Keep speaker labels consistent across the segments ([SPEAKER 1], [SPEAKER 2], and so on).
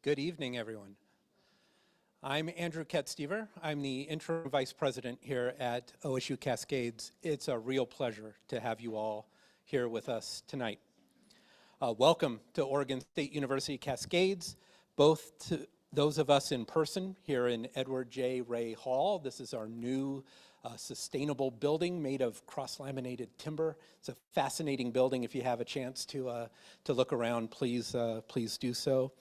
[SPEAKER 1] Good evening, everyone. I'm Andrew Ketstever. I'm the interim vice president here at OSU-Cascades. It's a real pleasure to have you all here with us tonight. Welcome to Oregon State University Cascades, both to those of us in person here in Edward J. Ray Hall. This is our new sustainable building made of cross-laminated timber. It's a fascinating building. If you have a chance to look around, please do so.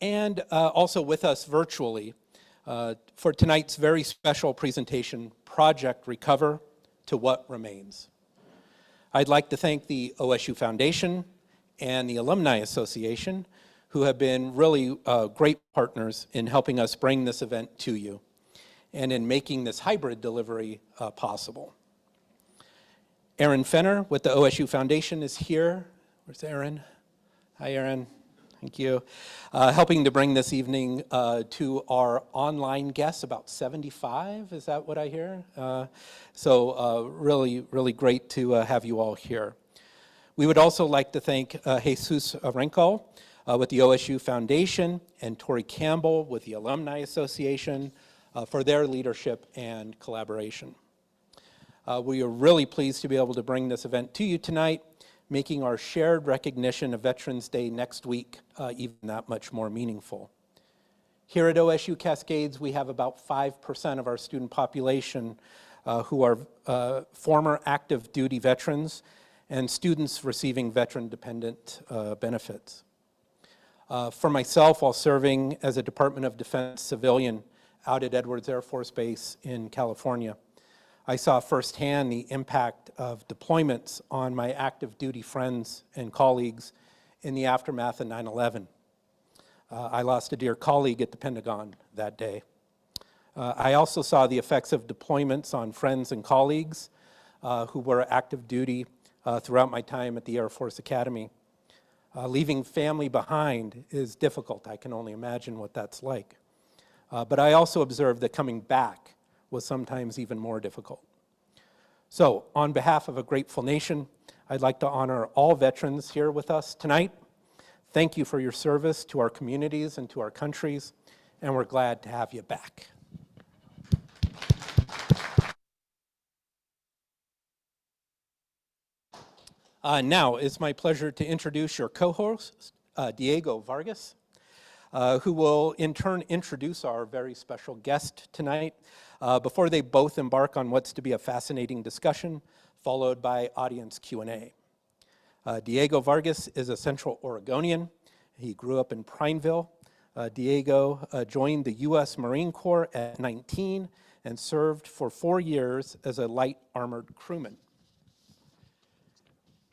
[SPEAKER 1] And also with us virtually for tonight's very special presentation, Project Recover to What Remains. I'd like to thank the OSU Foundation and the Alumni Association, who have been really great partners in helping us bring this event to you and in making this hybrid delivery possible. Erin Fenner with the OSU Foundation is here. Where's Erin? Hi, Erin. Thank you. Helping to bring this evening to our online guests, about 75, is that what I hear? So really great to have you all here. We would also like to thank Jesus Renko with the OSU Foundation and Tori Campbell with the Alumni Association for their leadership and collaboration. We are really pleased to be able to bring this event to you tonight, making our shared recognition of Veterans Day next week even that much more meaningful. Here at OSU Cascades, we have about 5% of our student population who are former active duty veterans and students receiving veteran-dependent benefits. For myself, while serving as a Department of Defense civilian out at Edwards Air Force Base in California, I saw firsthand the impact of deployments on my active duty friends and colleagues in the aftermath of 9/11. I lost a dear colleague at the Pentagon that day. I also saw the effects of deployments on friends and colleagues who were active duty throughout my time at the Air Force Academy. Leaving family behind is difficult. I can only imagine what that's like. But I also observed that coming back was sometimes even more difficult. So, on behalf of a grateful nation, I'd like to honor all veterans here with us tonight. Thank you for your service to our communities and to our countries, and we're glad to have you back. Now, it's my pleasure to introduce your co-host, Diego Vargas, who will in turn introduce our very special guest tonight before they both embark on what's to be a fascinating discussion, followed by audience Q&A. Diego Vargas is a Central Oregonian. He grew up in Prineville. Diego joined the U.S. Marine Corps at 19 and served for 4 years as a light armored crewman.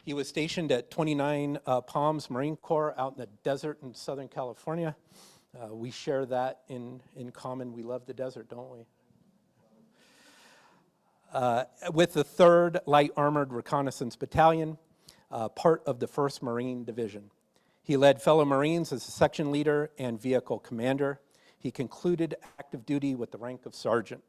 [SPEAKER 1] He was stationed at 29 Palms Marine Corps out in the desert in Southern California. We share that in common. We love the desert, don't we? With the 3rd Light Armored Reconnaissance Battalion, part of the 1st Marine Division. He led fellow Marines as a section leader and vehicle commander. He concluded active duty with the rank of sergeant.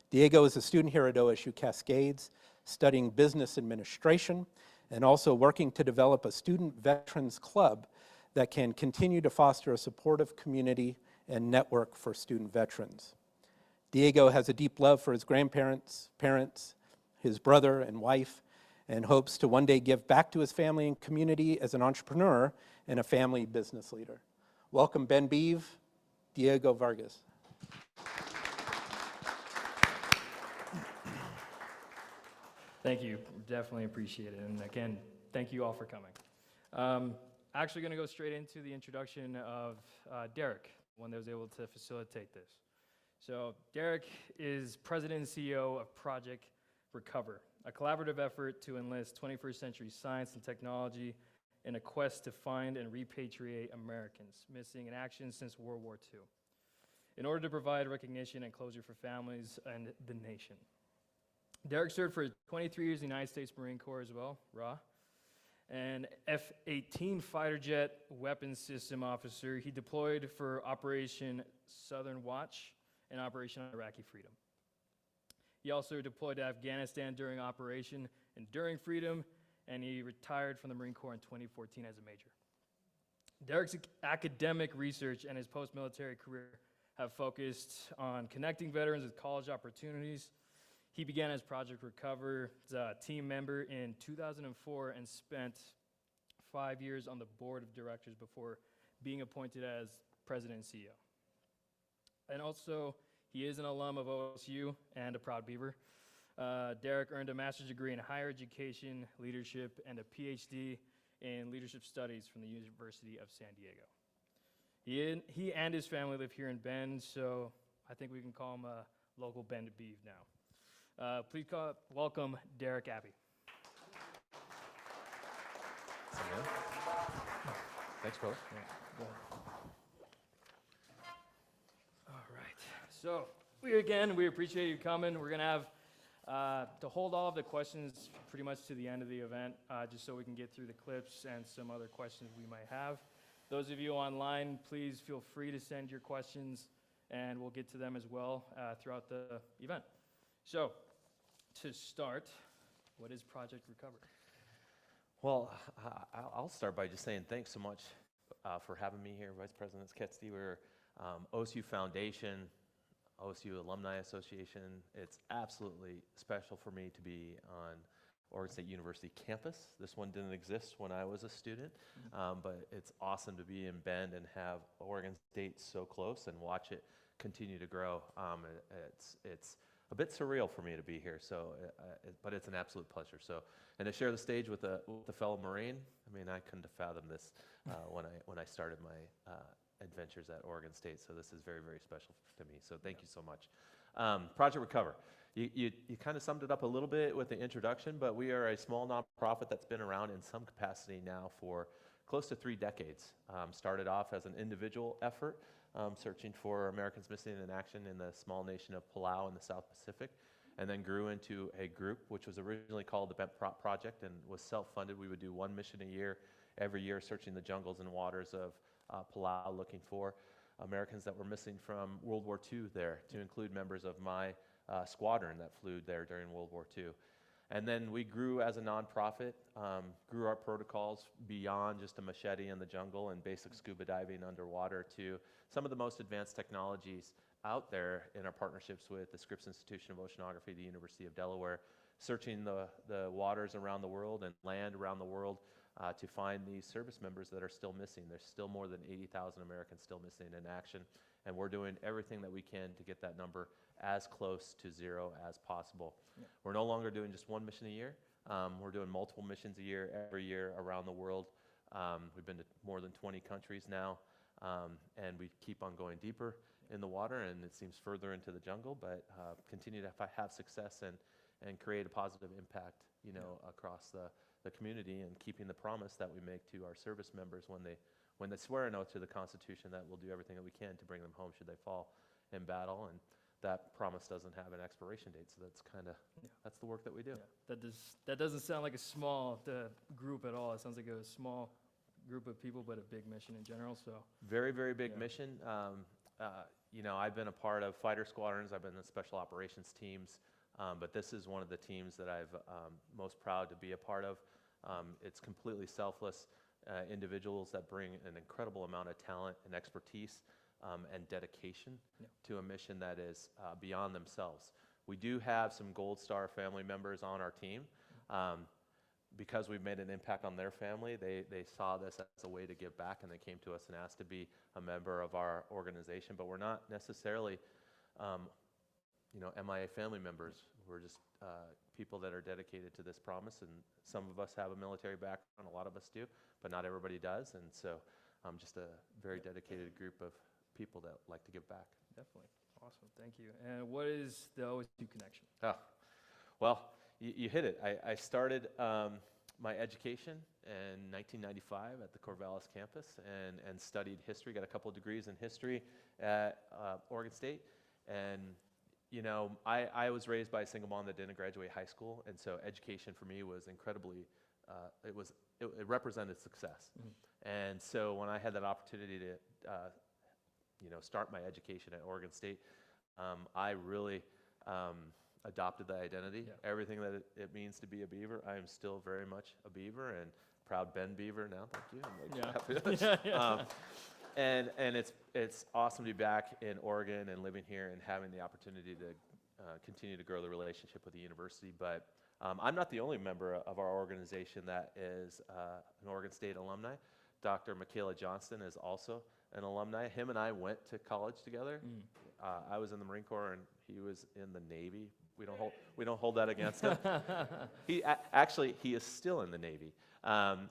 [SPEAKER 1] Diego is a student here at OSU Cascades, studying business administration and also working to develop a student veterans club that can continue to foster a supportive community and network for student veterans. Diego has a deep love for his grandparents, parents, his brother and wife, and hopes to one day give back to his family and community as an entrepreneur and a family business leader. Welcome, Ben Beeve, Diego Vargas.
[SPEAKER 2] Thank you, definitely appreciate it. And again, thank you all for coming. Actually gonna go straight into the introduction of Derek, one that was able to facilitate this. So Derek is president and CEO of Project Recover, a collaborative effort to enlist 21st century science and technology in a quest to find and repatriate Americans missing in action since World War II, in order to provide recognition and closure for families and the nation. Derek served for 23 years in the United States Marine Corps as well, RA, and F-18 fighter jet weapons system officer. He deployed for Operation Southern Watch and Operation Iraqi Freedom. He also deployed to Afghanistan during Operation Enduring Freedom, and he retired from the Marine Corps in 2014 as a major. Derek's academic research and his post-military career have focused on connecting veterans with college opportunities. He began as Project Recover team member in 2004 and spent 5 years on the board of directors before being appointed as president and CEO. And also, he is an alum of OSU and a proud Beaver. Derek earned a master's degree in higher education, leadership, and a PhD in leadership studies from the University of San Diego. He and his family live here in Bend, so I think we can call him a local Bend Beav now. Please welcome Derek Abbey.
[SPEAKER 3] Thanks, brother.
[SPEAKER 2] Yeah, go ahead. All right. So we appreciate you coming. We're gonna have to hold all of the questions pretty much to the end of the event, just so we can get through the clips and some other questions we might have. Those of you online, please feel free to send your questions, and we'll get to them as well throughout the event. So, to start, what is Project Recover?
[SPEAKER 3] Well, I'll start by just saying thanks so much for having me here, Vice President Ketstever, OSU Foundation, OSU Alumni Association. It's absolutely special for me to be on Oregon State University campus. This one didn't exist when I was a student, but it's awesome to be in Bend and have Oregon State so close and watch it continue to grow. It's a bit surreal for me to be here, but it's an absolute pleasure. And to share the stage with a fellow Marine, I mean, I couldn't have fathomed this when I started my adventures at Oregon State. So this is very, very special to me. So thank you so much. Project Recover. You kind of summed it up a little bit with the introduction, but we are a small nonprofit that's been around in some capacity now for close to 3 decades. Started off as an individual effort, searching for Americans missing in action in the small nation of Palau in the South Pacific, and then grew into a group which was originally called the Bent Project and was self-funded. We would do 1 mission a year, every year, searching the jungles and waters of Palau, looking for Americans that were missing from World War II there, to include members of my squadron that flew there during World War II. And then we grew as a nonprofit, grew our protocols beyond just a machete in the jungle and basic scuba diving underwater to some of the most advanced technologies out there in our partnerships with the Scripps Institution of Oceanography, the University of Delaware, searching the waters around the world and land around the world to find these service members that are still missing. There's still more than 80,000 Americans still missing in action, and we're doing everything that we can to get that number as close to 0 as possible. Yeah. We're no longer doing just 1 mission a year. We're doing multiple missions a year, every year around the world. We've been to more than 20 countries now, and we keep on going deeper in the water, and it seems further into the jungle, but continue to have success and create a positive impact, across the community, and keeping the promise that we make to our service members when they swear an oath to the Constitution that we'll do everything that we can to bring them home should they fall in battle. And that promise doesn't have an expiration date, so that's the work that we do.
[SPEAKER 2] Yeah. That doesn't sound like a small group at all. It sounds like a small group of people, but a big mission in general. So
[SPEAKER 3] very, very big mission. I've been a part of fighter squadrons. I've been in special operations teams, but this is one of the teams that I've most proud to be a part of. It's completely selfless individuals that bring an incredible amount of talent and expertise and dedication to a mission that is beyond themselves. We do have some Gold Star family members on our team. Because we've made an impact on their family, they saw this as a way to give back, and they came to us and asked to be a member of our organization. But we're not necessarily MIA family members. We're just people that are dedicated to this promise, and some of us have a military background, a lot of us do, but not everybody does, and so I'm just a very dedicated group of people that like to give back.
[SPEAKER 2] Definitely. Awesome. Thank you. And what is the OSU connection?
[SPEAKER 3] Well, you hit it. I started my education in 1995 at the Corvallis campus and studied history, got a couple of degrees in history at Oregon State. And I was raised by a single mom that didn't graduate high school, and so education for me was incredibly, it represented success. Mm-hmm. And so when I had that opportunity to, start my education at Oregon State, I really adopted the identity, everything that it means to be a Beaver. I am still very much a Beaver, and proud Bend Beaver now. Thank you. I'm like,
[SPEAKER 2] Yeah.
[SPEAKER 3] happy.
[SPEAKER 2] Yeah.
[SPEAKER 3] And it's awesome to be back in Oregon and living here and having the opportunity to continue to grow the relationship with the university. But I'm not the only member of our organization that is an Oregon State alumni. Dr. Michaela Johnston is also an alumni. Him and I went to college together. I was in the Marine Corps and he was in the Navy. We don't hold that against him. Actually, he is still in the Navy.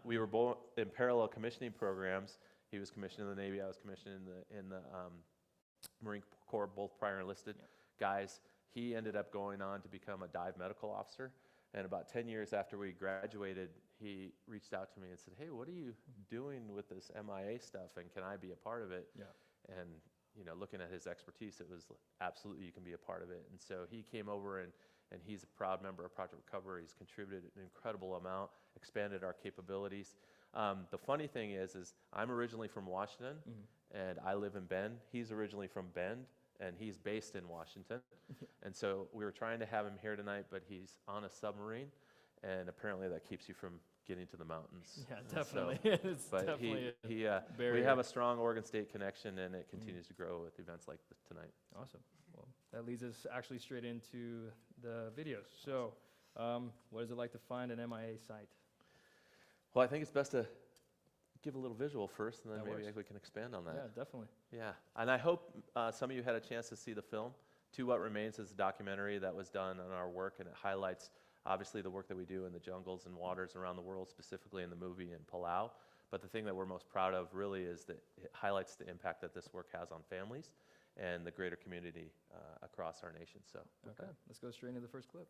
[SPEAKER 3] We were both in parallel commissioning programs. He was commissioned in the Navy. I was commissioned in the Marine Corps, both prior enlisted guys. He ended up going on to become a dive medical officer. And about 10 years after we graduated, he reached out to me and said, "Hey, what are you doing with this MIA stuff, and can I be a part of it?"
[SPEAKER 2] Yeah.
[SPEAKER 3] And looking at his expertise, it was absolutely you can be a part of it. And so he came over, and he's a proud member of Project Recovery. He's contributed an incredible amount, expanded our capabilities. The funny thing is I'm originally from Washington, and I live in Bend. He's originally from Bend, and he's based in Washington. And so we were trying to have him here tonight, but he's on a submarine, and apparently that keeps you from getting to the mountains.
[SPEAKER 2] Yeah,
[SPEAKER 3] And
[SPEAKER 2] definitely.
[SPEAKER 3] so-
[SPEAKER 2] It's
[SPEAKER 3] but
[SPEAKER 2] definitely
[SPEAKER 3] we
[SPEAKER 2] barrier.
[SPEAKER 3] have a strong Oregon State connection, and it continues to grow with events like tonight.
[SPEAKER 2] Awesome. Well, that leads us actually straight into the videos. So, what is it like to find an MIA site?
[SPEAKER 3] Well, I think it's best to give a little visual first, and then
[SPEAKER 2] That
[SPEAKER 3] maybe
[SPEAKER 2] works.
[SPEAKER 3] we can expand on that.
[SPEAKER 2] Yeah, definitely.
[SPEAKER 3] Yeah, and I hope some of you had a chance to see the film. To What Remains is a documentary that was done on our work, and it highlights, obviously, the work that we do in the jungles and waters around the world, specifically in the movie in Palau. But the thing that we're most proud of, really, is that it highlights the impact that this work has on families and the greater community across our nation. So, with
[SPEAKER 2] Okay,
[SPEAKER 3] that.
[SPEAKER 2] let's go straight into the first clip.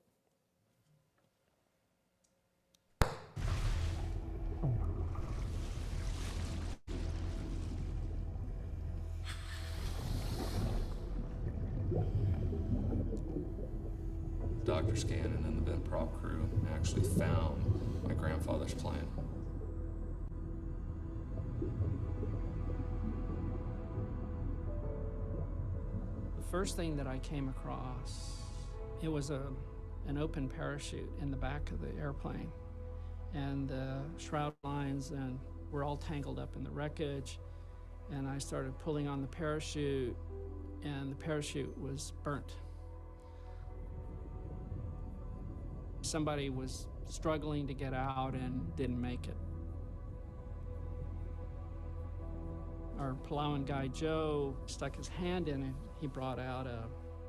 [SPEAKER 4] Dr. Scannon and the Ben Prop crew actually found my grandfather's plane.
[SPEAKER 5] The first thing that I came across, it was an open parachute in the back of the airplane. And the shroud lines and were all tangled up in the wreckage. And I started pulling on the parachute, and the parachute was burnt. Somebody was struggling to get out and didn't make it. Our Palauan guy, Joe, stuck his hand in it. He brought out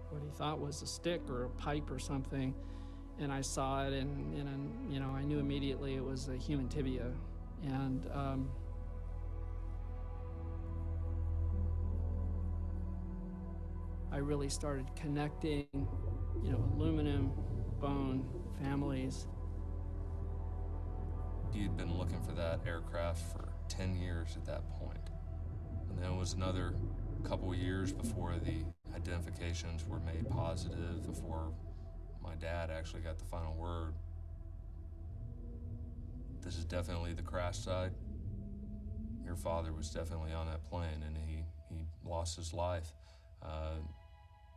[SPEAKER 5] what he thought was a stick or a pipe or something, and I saw it, and I knew immediately it was a human tibia. And I really started connecting, aluminum, bone, families.
[SPEAKER 4] He had been looking for that aircraft for 10 years at that point. And then it was another couple of years before the identifications were made positive, before my dad actually got the final word. This is definitely the crash site. Your father was definitely on that plane, and he lost his life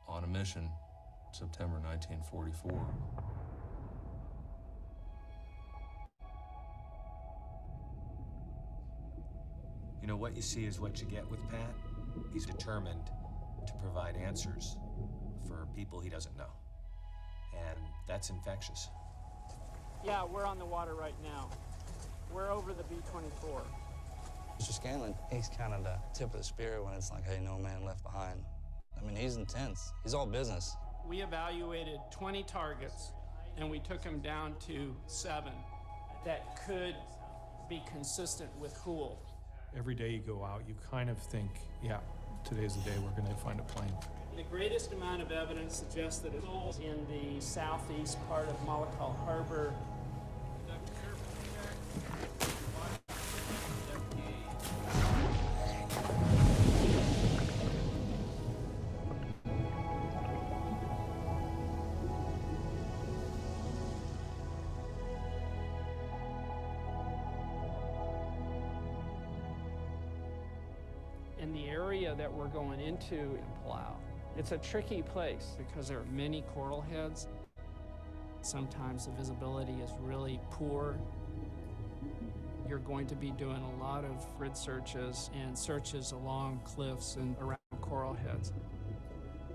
[SPEAKER 4] on a mission, September 1944.
[SPEAKER 6] What you see is what you get with Pat. He's determined to provide answers for people he doesn't know. And that's infectious.
[SPEAKER 5] Yeah, we're on the water right now. We're over the B-24.
[SPEAKER 7] Mr. Scanlon, he's kind of the tip of the spear when it's like, hey, no man left behind. I mean, he's intense. He's all business.
[SPEAKER 5] We evaluated 20 targets, and we took them down to 7 that could be consistent with Hool.
[SPEAKER 8] Every day you go out, you kind of think, yeah, today's the day we're going to find a plane.
[SPEAKER 5] The greatest amount of evidence suggests that it was in the southeast part of Malakal Harbor. In the area that we're going into in Palau, it's a tricky place because there are many coral heads. Sometimes the visibility is really poor. You're going to be doing a lot of grid searches and searches along cliffs and around coral heads,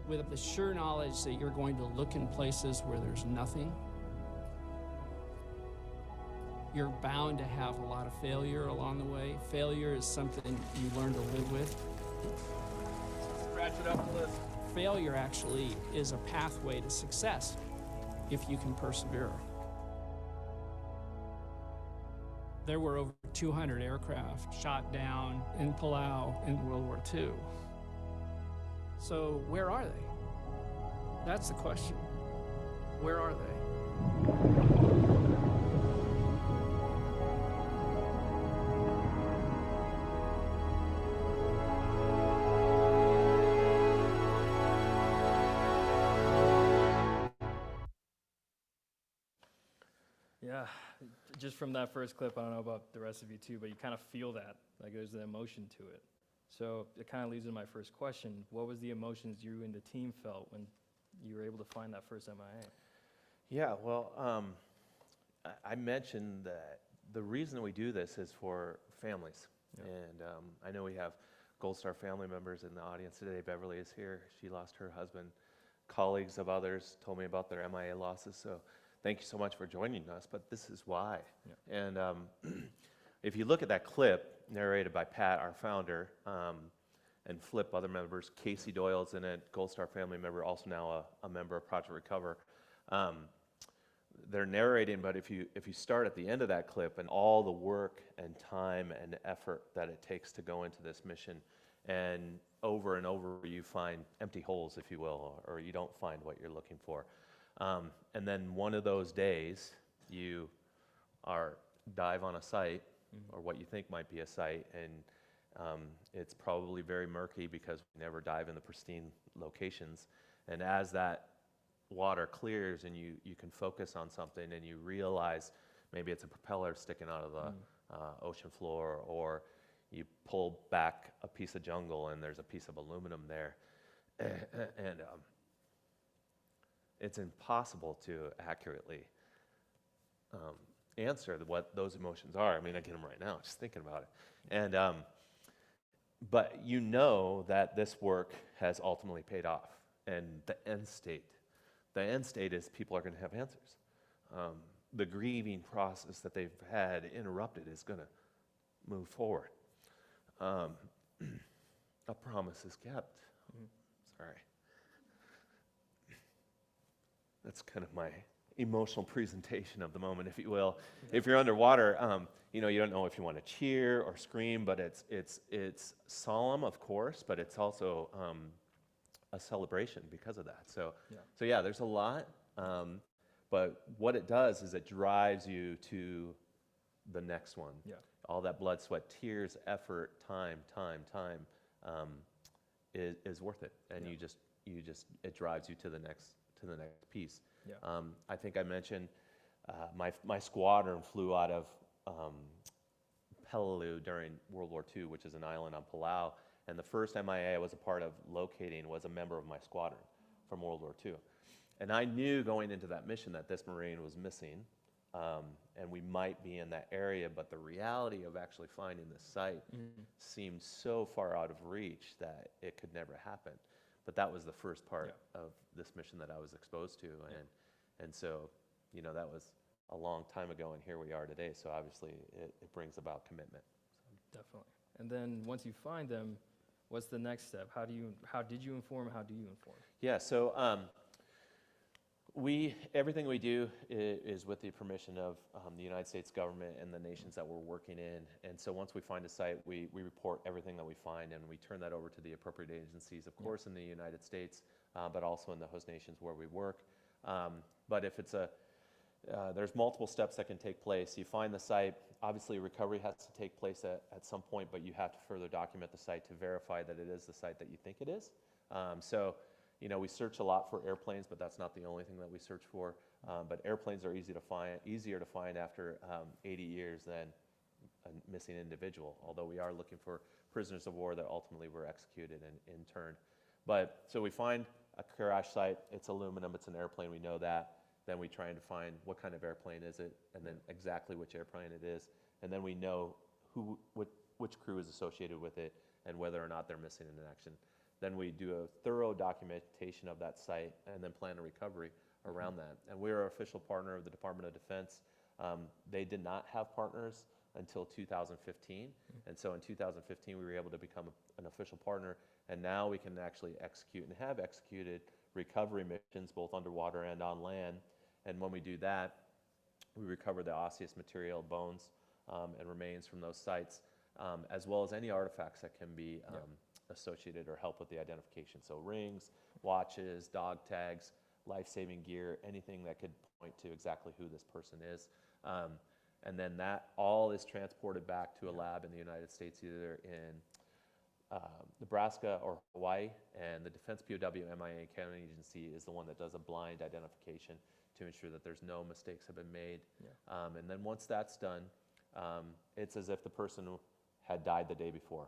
[SPEAKER 5] with the sure knowledge that you're going to look in places where there's nothing. You're bound to have a lot of failure along the way. Failure is something you learn to live with.
[SPEAKER 2] Scratch it up the list.
[SPEAKER 5] Failure actually is a pathway to success if you can persevere. There were over 200 aircraft shot down in Palau in World War II. So where are they? That's the question. Where are they?
[SPEAKER 2] Yeah, just from that first clip, I don't know about the rest of you too, but you kind of feel that, like there's an emotion to it. So it kind of leads into my first question. What was the emotions you and the team felt when you were able to find that first MIA?
[SPEAKER 3] Yeah, well, I mentioned that the reason we do this is for families.
[SPEAKER 2] Yeah.
[SPEAKER 3] And I know we have Gold Star family members in the audience today. Beverly is here. She lost her husband. Colleagues of others told me about their MIA losses. So thank you so much for joining us, but this is why.
[SPEAKER 2] Yeah.
[SPEAKER 3] And if you look at that clip narrated by Pat, our founder, and Flip, other members, Casey Doyle's in it, Gold Star family member, also now a member of Project Recover. They're narrating, but if you start at the end of that clip and all the work and time and effort that it takes to go into this mission, and over you find empty holes, if you will, or you don't find what you're looking for. And then one of those days, you dive on a site, or what you think might be a site, and it's probably very murky because we never dive in the pristine locations. And as that water clears and you can focus on something and you realize maybe it's a propeller sticking out of the ocean floor, or you pull back a piece of jungle and there's a piece of aluminum there. And it's impossible to accurately answer what those emotions are. I mean, I get them right now, just thinking about it. And but you know that this work has ultimately paid off. And the end state is people are going to have answers. The grieving process that they've had interrupted is going to move forward. A promise is kept. Sorry. That's kind of my emotional presentation of the moment, if you will. Yeah. If you're underwater, you don't know if you want to cheer or scream, but it's solemn, of course, but it's also a celebration because of that. So yeah, there's a lot, but what it does is it drives you to the next one. Yeah. All that blood, sweat, tears, effort, time is worth it, and it drives you to the next piece. Yeah. I think I mentioned my squadron flew out of Peleliu during World War II, which is an island on Palau, and the first MIA I was a part of locating was a member of my squadron from World War II. And I knew going into that mission that this Marine was missing, and we might be in that area, but the reality of actually finding the site seemed so far out of reach that it could never happen. But that was the first part of this mission that I was exposed to, and so, that was a long time ago, and here we are today. So obviously, it brings about commitment.
[SPEAKER 2] Definitely. And then once you find them, what's the next step? How did you inform? How do you inform?
[SPEAKER 3] Yeah. So everything we do is with the permission of the United States government and the nations that we're working in. And so once we find a site, we report everything that we find, and we turn that over to the appropriate agencies, of course, in the United States, but also in the host nations where we work. But if it's there's multiple steps that can take place. You find the site, obviously recovery has to take place at some point, but you have to further document the site to verify that it is the site that you think it is. So we search a lot for airplanes, but that's not the only thing that we search for. But airplanes are easier to find after 80 years than a missing individual, although we are looking for prisoners of war that ultimately were executed and interned. But so we find a crash site, it's aluminum, it's an airplane, we know that. Then we try and find what kind of airplane is it, and then exactly which airplane it is. and then we know which crew is associated with it and whether or not they're missing in action. Then we do a thorough documentation of that site and then plan a recovery around that. And we're an official partner of the Department of Defense. They did not have partners until 2015. And so in 2015, we were able to become an official partner. And now we can actually execute and have executed recovery missions both underwater and on land. And when we do that, we recover the osseous material, bones, and remains from those sites, as well as any artifacts that can be associated or help with the identification. So rings, watches, dog tags, life-saving gear, anything that could point to exactly who this person is. And then that all is transported back to a lab in the United States, either in Nebraska or Hawaii, and the Defense POW MIA Accounting Agency is the one that does a blind identification to ensure that there's no mistakes have been made. And then once that's done, it's as if the person had died the day before.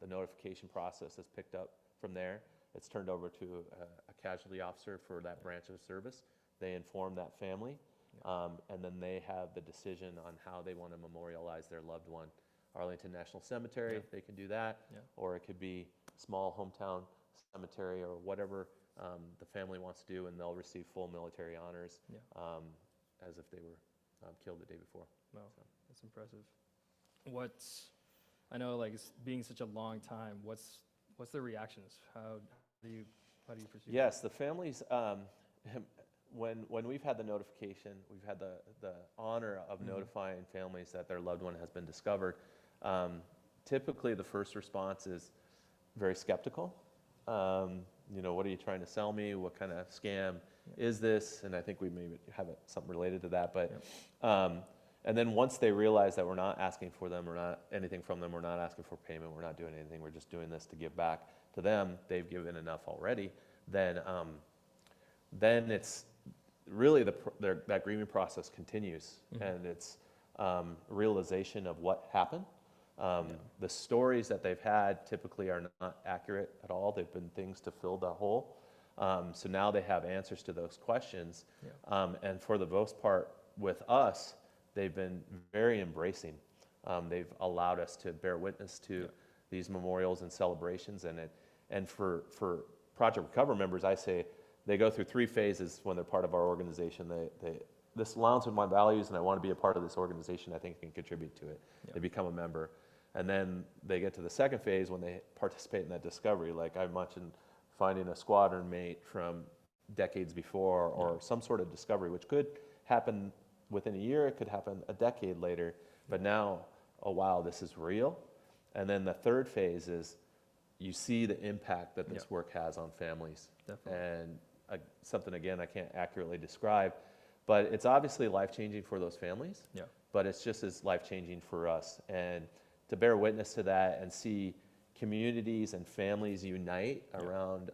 [SPEAKER 3] The notification process is picked up from there. It's turned over to a casualty officer for that branch of service. They inform that family, and then they have the decision on how they want to memorialize their loved one. Arlington National Cemetery, they can do that, or it could be small hometown cemetery or whatever the family wants to do, and they'll receive full military honors as if they were killed the day before.
[SPEAKER 2] Wow, that's impressive. I know, like, it's being such a long time, what's the reactions? How do you pursue?
[SPEAKER 3] Yes, the families, when we've had the notification, we've had the honor of notifying families that their loved one has been discovered. Typically, the first response is very skeptical. What are you trying to sell me? What kind of scam is this? And I think we maybe have something related to that. But and then once they realize that we're not asking for them, we're not anything from them, we're not asking for payment, we're not doing anything, we're just doing this to give back to them, they've given enough already, then it's really that grieving process continues, and it's realization of what happened. The stories that they've had typically are not accurate at all. They've been things to fill the hole. So now they have answers to those questions. And for the most part, with us, they've been very embracing. They've allowed us to bear witness to these memorials and celebrations. And for Project Recover members, I say they go through 3 phases when they're part of our organization. This aligns with my values, and I want to be a part of this organization. I think I can contribute to it. They become a member. And then they get to the second phase when they participate in that discovery. Like I mentioned, finding a squadron mate from decades before, or some sort of discovery, which could happen within a year, it could happen a decade later. But now, oh wow, this is real. And then the third phase is you see the impact that this work has on families.
[SPEAKER 2] Definitely.
[SPEAKER 3] And something, again, I can't accurately describe, but it's obviously life-changing for those families. But it's just as life-changing for us. And to bear witness to that and see communities and families unite around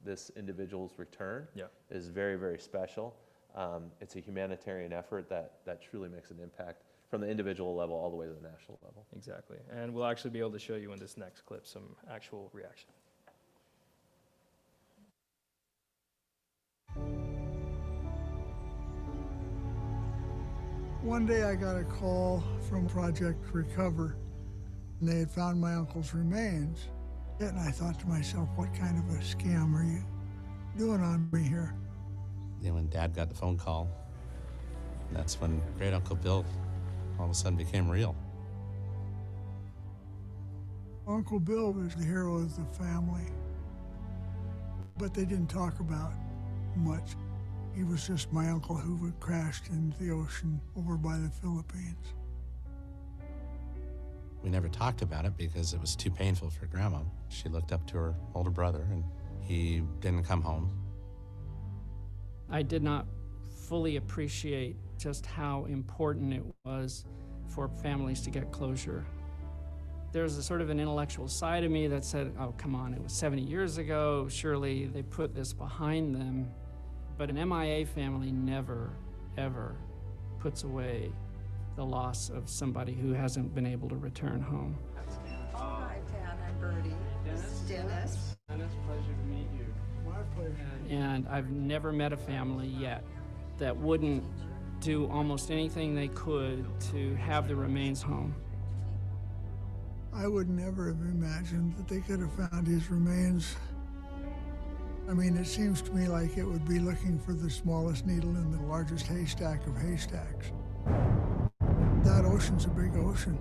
[SPEAKER 3] this individual's return is very, very special. It's a humanitarian effort that truly makes an impact from the individual level all the way to the national level.
[SPEAKER 2] Exactly. And we'll actually be able to show you in this next clip some actual reaction.
[SPEAKER 9] One day I got a call from Project Recover, and they had found my uncle's remains. And I thought to myself, what kind of a scam are you doing on me here?
[SPEAKER 7] Then when Dad got the phone call, that's when Great Uncle Bill all of a sudden became real.
[SPEAKER 9] Uncle Bill was the hero of the family, but they didn't talk about much. He was just my uncle who had crashed into the ocean over by the Philippines.
[SPEAKER 7] We never talked about it because it was too painful for Grandma. She looked up to her older brother, and he didn't come home.
[SPEAKER 5] I did not fully appreciate just how important it was for families to get closure. There's a sort of an intellectual side of me that said, oh, come on, it was 70 years ago. Surely they put this behind them. But an MIA family never, ever puts away the loss of somebody who hasn't been able to return home.
[SPEAKER 10] Hi, Pat. I'm Bertie. This is Dennis.
[SPEAKER 5] Dennis, pleasure to meet you.
[SPEAKER 9] My pleasure.
[SPEAKER 5] And I've never met a family yet that wouldn't do almost anything they could to have the remains home.
[SPEAKER 9] I would never have imagined that they could have found his remains. I mean, it seems to me like it would be looking for the smallest needle in the largest haystack of haystacks. That ocean's a big ocean.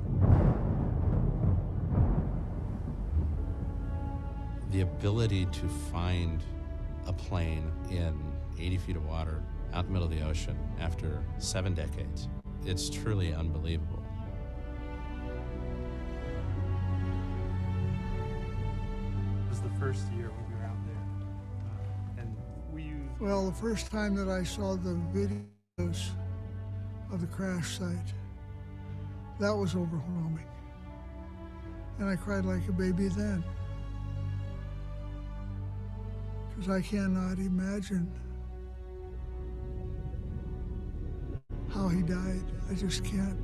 [SPEAKER 11] The ability to find a plane in 80 feet of water out in the middle of the ocean after 7 decades, it's truly unbelievable.
[SPEAKER 8] It was the first year we were out there, and we used.
[SPEAKER 9] Well, the first time that I saw the videos of the crash site, that was overwhelming. And I cried like a baby then. Because I cannot imagine how he died. I just can't.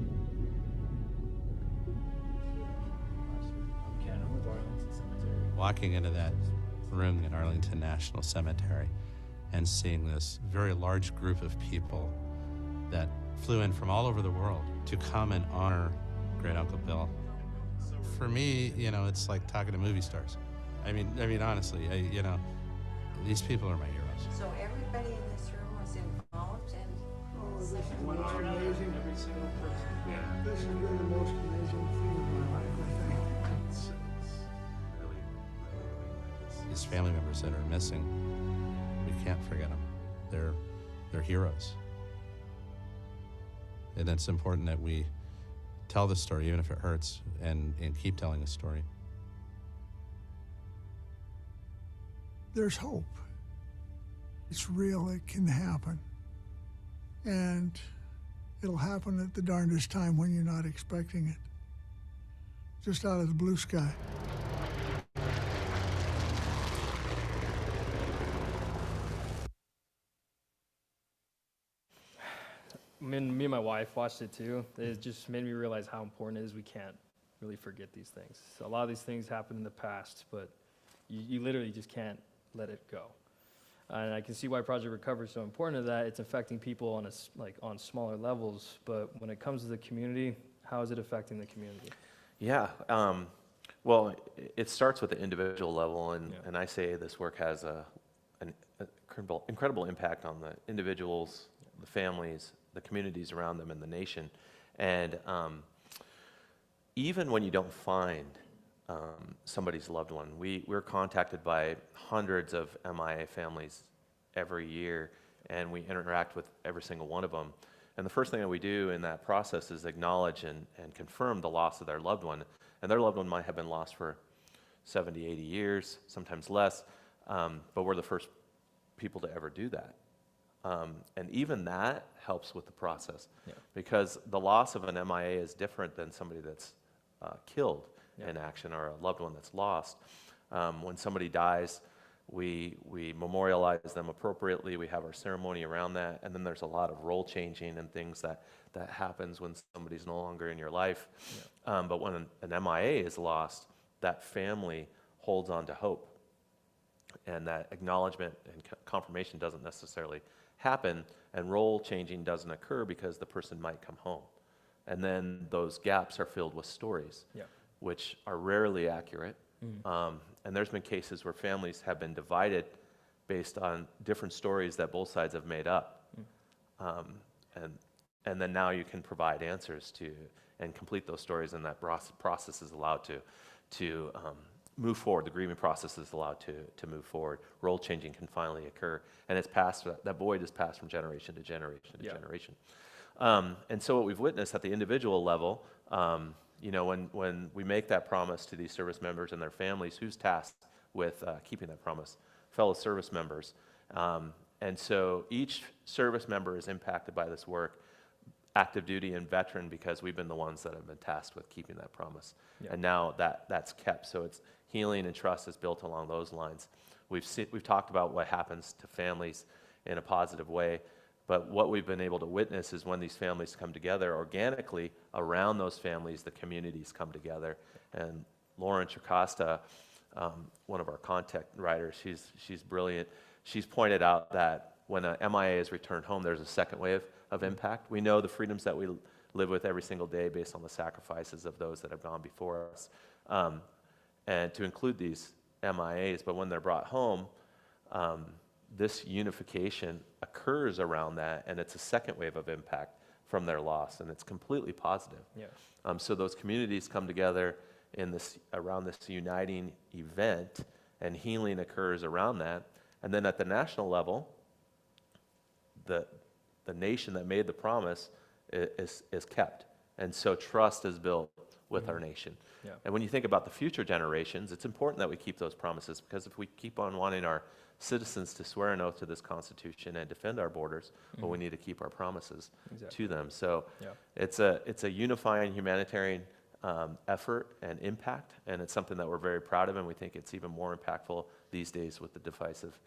[SPEAKER 11] Walking into that room at Arlington National Cemetery and seeing this very large group of people that flew in from all over the world to come and honor Great Uncle Bill. For me, you know, it's like talking to movie stars. I mean, honestly, these people are my heroes.
[SPEAKER 10] So everybody in this room was involved and
[SPEAKER 9] Oh, this is the most amazing. Every single person. Yeah. This has been the most amazing thing in my life, I think.
[SPEAKER 11] These family members that are missing, we can't forget them. They're heroes. And it's important that we tell the story, even if it hurts, and keep telling the story.
[SPEAKER 9] There's hope. It's real, it can happen. And it'll happen at the darndest time when you're not expecting it. Just out of the blue sky.
[SPEAKER 2] Me and my wife watched it too. It just made me realize how important it is we can't really forget these things. So a lot of these things happened in the past, but you literally just can't let it go. And I can see why Project Recovery is so important to that. It's affecting people on smaller levels, but when it comes to the community, how is it affecting the community?
[SPEAKER 3] Yeah, well, it starts with the individual level, and I say this work has an incredible impact on the individuals, the families, the communities around them, and the nation. And even when you don't find somebody's loved one, we're contacted by hundreds of MIA families every year, and we interact with every single one of them. And the first thing that we do in that process is acknowledge and confirm the loss of their loved one. And their loved one might have been lost for 70, 80 years, sometimes less, but we're the first people to ever do that. And even that helps with the process, because the loss of an MIA is different than somebody that's killed in action, or a loved one that's lost. When somebody dies, we memorialize them appropriately. We have our ceremony around that, and then there's a lot of role changing and things that happens when somebody's no longer in your life. But when an MIA is lost, that family holds on to hope, and that acknowledgement and confirmation doesn't necessarily happen, and role changing doesn't occur because the person might come home. And then those gaps are filled with stories, which are rarely accurate. And there's been cases where families have been divided based on different stories that both sides have made up. And then now you can provide answers to and complete those stories, and that process is allowed to move forward. The grieving process is allowed to move forward. Role changing can finally occur, and it's passed. That void is passed from generation to generation to generation. And so what we've witnessed at the individual level, when we make that promise to these service members and their families, who's tasked with keeping that promise? Fellow service members. And so each service member is impacted by this work, active duty and veteran, because we've been the ones that have been tasked with keeping that promise. And now that's kept. So it's healing and trust is built along those lines. We've talked about what happens to families in a positive way. But what we've been able to witness is when these families come together organically, around those families, the communities come together. And Lauren Chakasta, one of our contact writers, she's brilliant. She's pointed out that when a MIA is returned home, there's a second wave of impact. We know the freedoms that we live with every single day based on the sacrifices of those that have gone before us, and to include these MIAs, but when they're brought home, this unification occurs around that, and it's a second wave of impact from their loss, and it's completely positive.
[SPEAKER 2] Yes.
[SPEAKER 3] So those communities come together around this uniting event, and healing occurs around that. And then at the national level, the nation that made the promise is kept. And so trust is built with our nation.
[SPEAKER 2] Yeah.
[SPEAKER 3] And when you think about the future generations, it's important that we keep those promises, because if we keep on wanting our citizens to swear an oath to this Constitution and defend our borders, well, we need to keep our promises to them. So it's a unifying humanitarian effort and impact, and it's something that we're very proud of, and we think it's even more impactful these days with the divisive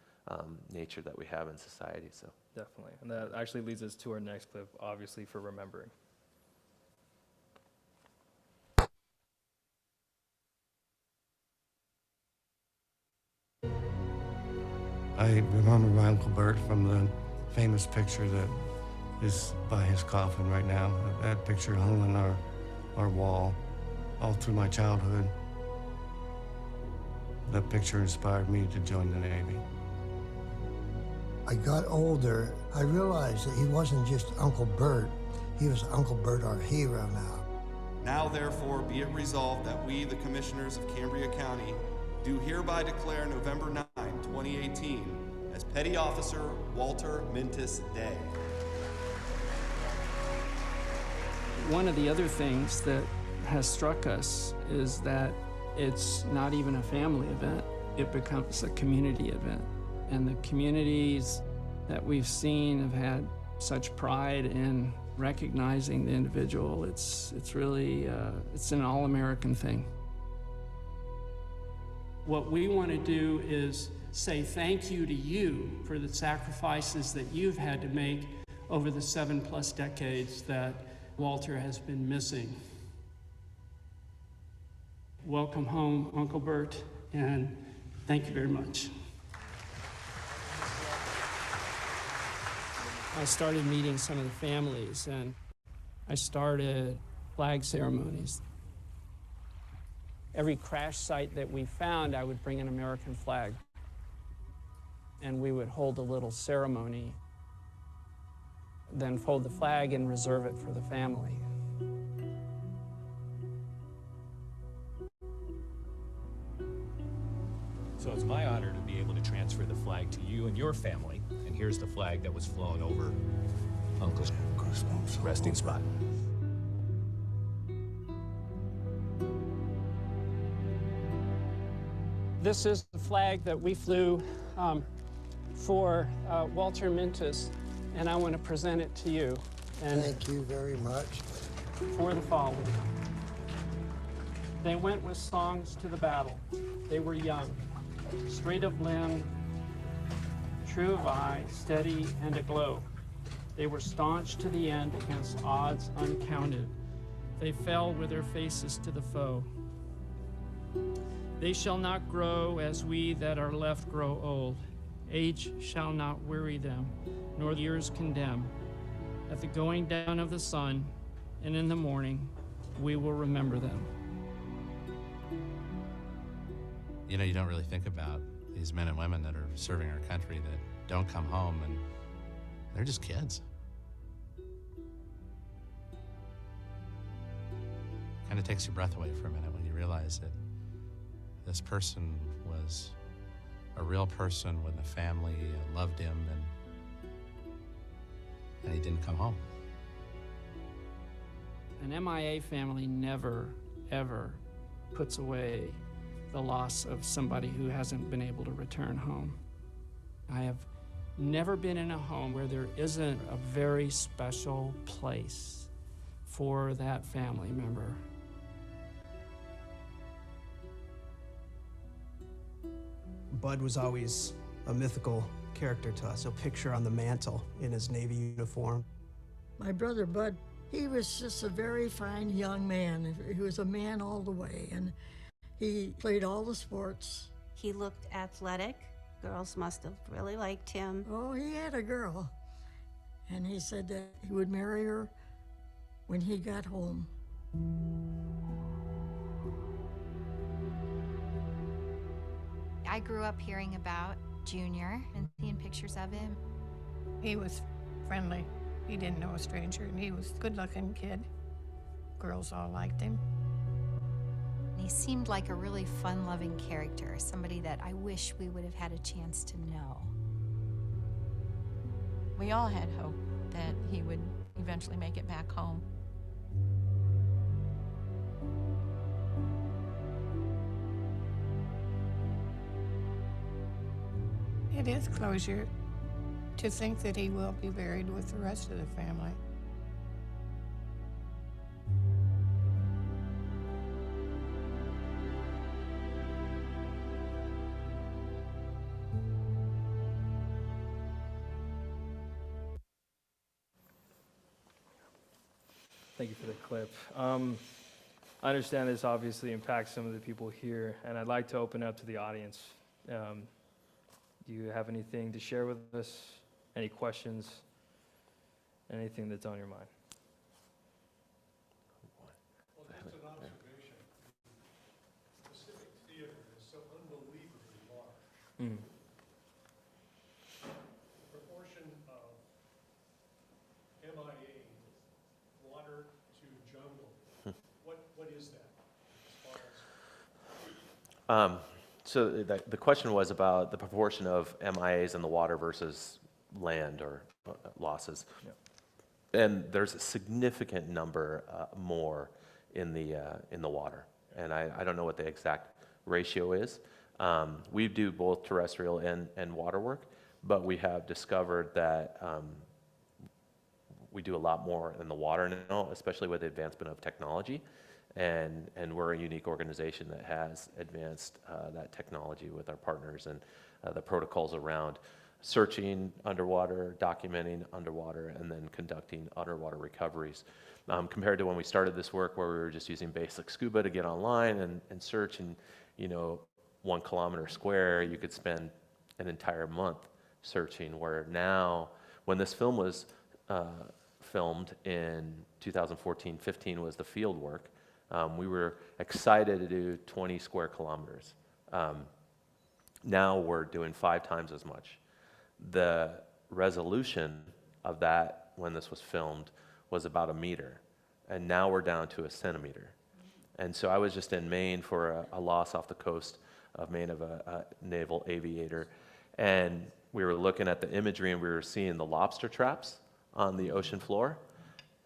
[SPEAKER 3] nature that we have in society. So
[SPEAKER 2] Definitely. And that actually leads us to our next clip, obviously, for remembering.
[SPEAKER 12] I remember my Uncle Bert from the famous picture that is by his coffin right now. That picture hung on our wall all through my childhood. That picture inspired me to join the Navy.
[SPEAKER 13] I got older, I realized that he wasn't just Uncle Bert, he was Uncle Bert, our hero now.
[SPEAKER 14] Now therefore be it resolved that we, the Commissioners of Cambria County, do hereby declare November 9, 2018 as Petty Officer Walter Mintus Day.
[SPEAKER 5] One of the other things that has struck us is that it's not even a family event, it becomes a community event. And the communities that we've seen have had such pride in recognizing the individual. It's really, it's an all-American thing.
[SPEAKER 15] What we want to do is say thank you to you for the sacrifices that you've had to make over the 7+ decades that Walter has been missing. Welcome home, Uncle Bert, and thank you very much.
[SPEAKER 5] I started meeting some of the families, and I started flag ceremonies. Every crash site that we found, I would bring an American flag. And we would hold a little ceremony, then fold the flag and reserve it for the family.
[SPEAKER 6] So it's my honor to be able to transfer the flag to you and your family. And here's the flag that was flown over Uncle's resting spot.
[SPEAKER 15] This is the flag that we flew for Walter Mintus, and I want to present it to you. And
[SPEAKER 13] Thank you very much.
[SPEAKER 15] for the following. They went with songs to the battle. They were young, straight of limb, true of eye, steady and aglow. They were staunch to the end against odds uncounted. They fell with their faces to the foe. They shall not grow as we that are left grow old. Age shall not weary them, nor years condemn. At the going down of the sun and in the morning, we will remember them.
[SPEAKER 11] You know, you don't really think about these men and women that are serving our country that don't come home, and they're just kids. Kind of takes your breath away for a minute when you realize that this person was a real person with a family, loved him, and he didn't come home.
[SPEAKER 5] An MIA family never, ever puts away the loss of somebody who hasn't been able to return home. I have never been in a home where there isn't a very special place for that family member.
[SPEAKER 16] Bud was always a mythical character to us, a picture on the mantle in his Navy uniform.
[SPEAKER 10] My brother Bud, he was just a very fine young man. He was a man all the way, and he played all the sports.
[SPEAKER 17] He looked athletic. Girls must have really liked him.
[SPEAKER 10] Oh, he had a girl. And he said that he would marry her when he got home.
[SPEAKER 18] I grew up hearing about Junior and seeing pictures of him.
[SPEAKER 19] He was friendly. He didn't know a stranger, and he was a good-looking kid. Girls all liked him.
[SPEAKER 18] He seemed like a really fun-loving character, somebody that I wish we would have had a chance to know.
[SPEAKER 20] We all had hope that he would eventually make it back home.
[SPEAKER 19] It is closure to think that he will be buried with the rest of the family.
[SPEAKER 2] Thank you for the clip. I understand this obviously impacts some of the people here, and I'd like to open up to the audience. Do you have anything to share with us? Any questions? Anything that's on your mind?
[SPEAKER 21] Well, just an observation. The Civic Theater is so unbelievably large. The proportion of MIA, water to jungle, what is that as far as?
[SPEAKER 3] So the question was about the proportion of MIAs in the water versus land or losses.
[SPEAKER 2] Yep.
[SPEAKER 3] And there's a significant number more in the water. And I don't know what the exact ratio is. We do both terrestrial and water work, but we have discovered that we do a lot more in the water now, especially with the advancement of technology. And we're a unique organization that has advanced that technology with our partners and the protocols around searching underwater, documenting underwater, and then conducting underwater recoveries. Compared to when we started this work where we were just using basic scuba to get online and search, and 1 kilometer square, you could spend an entire month searching, where now, when this film was filmed in 2014-15 was the field work, we were excited to do 20 square kilometers. Now we're doing 5 times as much. The resolution of that when this was filmed was about 1 meter, and now we're down to 1 centimeter. And so I was just in Maine for a loss off the coast of Maine of a naval aviator, and we were looking at the imagery and we were seeing the lobster traps on the ocean floor,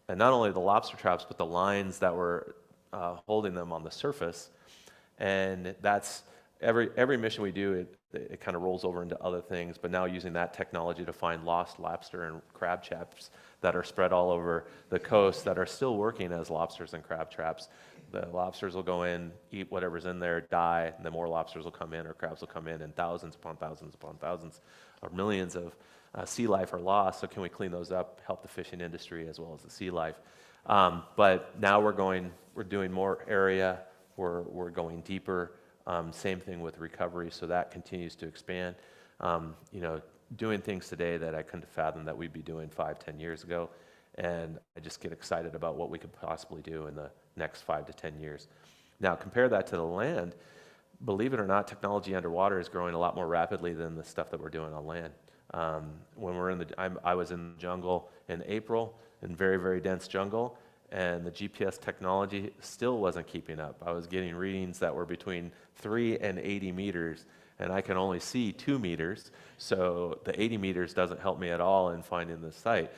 [SPEAKER 3] and not only the lobster traps but the lines that were holding them on the surface. And that's every mission we do, it kind of rolls over into other things, but now using that technology to find lost lobster and crab traps that are spread all over the coast that are still working as lobsters and crab traps. The lobsters will go in, eat whatever's in there, die, and then more lobsters will come in or crabs will come in, and thousands upon thousands upon thousands or millions of sea life are lost. So can we clean those up, help the fishing industry as well as the sea life? But now we're doing more area, we're going deeper. Same thing with recovery, so that continues to expand. Doing things today that I couldn't have fathomed that we'd be doing 5-10 years ago, and I just get excited about what we could possibly do in the next 5 to 10 years. Now compare that to the land. Believe it or not, technology underwater is growing a lot more rapidly than the stuff that we're doing on land. When we're I was in the jungle in April, in very, very dense jungle, and the GPS technology still wasn't keeping up. I was getting readings that were between 3 and 80 meters, and I can only see 2 meters, so the 80 meters doesn't help me at all in finding the site.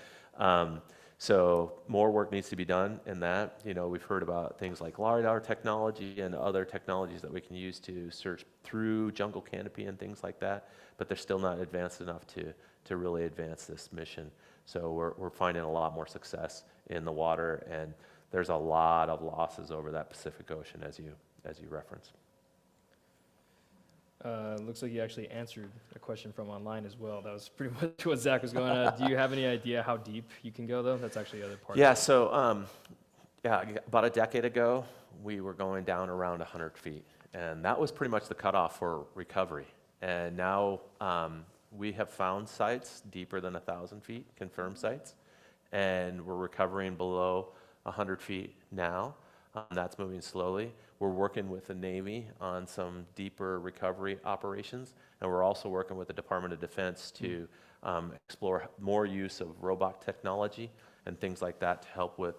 [SPEAKER 3] So more work needs to be done in that. We've heard about things like LiDAR technology and other technologies that we can use to search through jungle canopy and things like that, but they're still not advanced enough to really advance this mission. So we're finding a lot more success in the water, and there's a lot of losses over that Pacific Ocean as you referenced.
[SPEAKER 2] Looks like you actually answered a question from online as well. That was pretty much what Zach was going on. Do you have any idea how deep you can go, though? That's actually the other part.
[SPEAKER 3] Yeah, so about a decade ago, we were going down around 100 feet, and that was pretty much the cutoff for recovery. And now we have found sites deeper than 1,000 feet, confirmed sites, and we're recovering below 100 feet now. That's moving slowly. We're working with the Navy on some deeper recovery operations, and we're also working with the Department of Defense to explore more use of robot technology and things like that to help with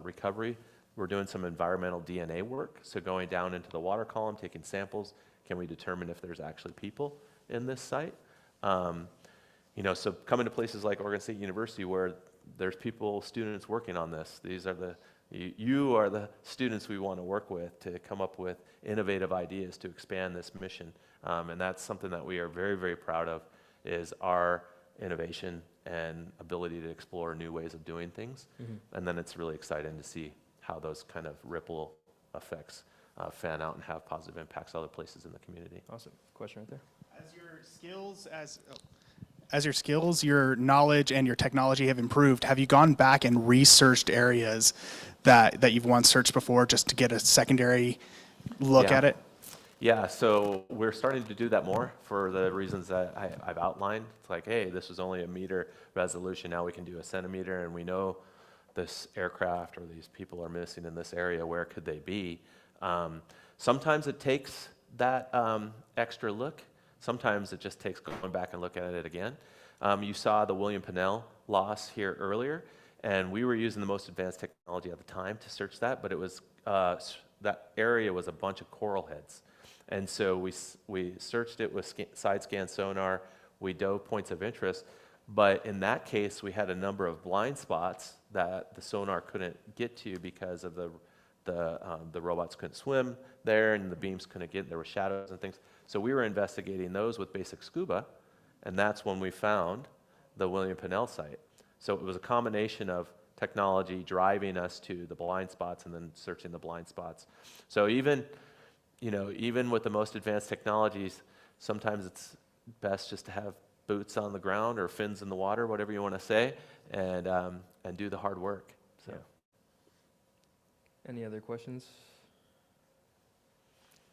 [SPEAKER 3] recovery. We're doing some environmental DNA work, so going down into the water column, taking samples, can we determine if there's actually people in this site? You know, so coming to places like Oregon State University where there's people, students working on this. These are you are the students we want to work with to come up with innovative ideas to expand this mission. And that's something that we are very, very proud of, is our innovation and ability to explore new ways of doing things. And then it's really exciting to see how those kind of ripple effects fan out and have positive impacts other places in the community.
[SPEAKER 2] Awesome. Question right there.
[SPEAKER 1] As your skills, your knowledge, and your technology have improved, have you gone back and researched areas that you've once searched before just to get a secondary look at it?
[SPEAKER 3] Yeah, so we're starting to do that more for the reasons that I've outlined. It's like, hey, this was only a meter resolution, now we can do a centimeter, and we know this aircraft or these people are missing in this area, where could they be? Sometimes it takes that extra look. Sometimes it just takes going back and looking at it again. You saw the William Pennell loss here earlier, and we were using the most advanced technology at the time to search that, but it was that area was a bunch of coral heads. And so we searched it with side scan sonar, we dove points of interest, but in that case we had a number of blind spots that the sonar couldn't get to because of the robots couldn't swim there and the beams couldn't get, there were shadows and things. So we were investigating those with basic scuba, and that's when we found the William Pennell site. So it was a combination of technology driving us to the blind spots and then searching the blind spots. So even with the most advanced technologies, sometimes it's best just to have boots on the ground or fins in the water, whatever you want to say, and do the hard work. So.
[SPEAKER 2] Yeah. Any other questions?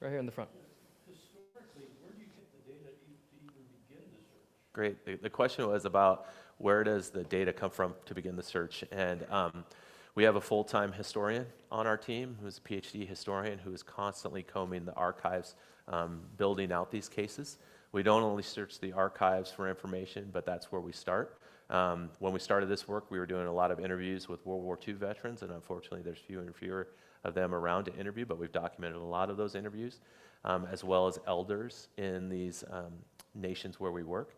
[SPEAKER 2] Right here in the front.
[SPEAKER 21] Historically, where do you get the data to even begin the search?
[SPEAKER 3] Great. The question was about where does the data come from to begin the search, and we have a full-time historian on our team who's a PhD historian who is constantly combing the archives, building out these cases. We don't only search the archives for information, but that's where we start. When we started this work, we were doing a lot of interviews with World War II veterans, and unfortunately there's fewer and fewer of them around to interview, but we've documented a lot of those interviews, as well as elders in these nations where we work.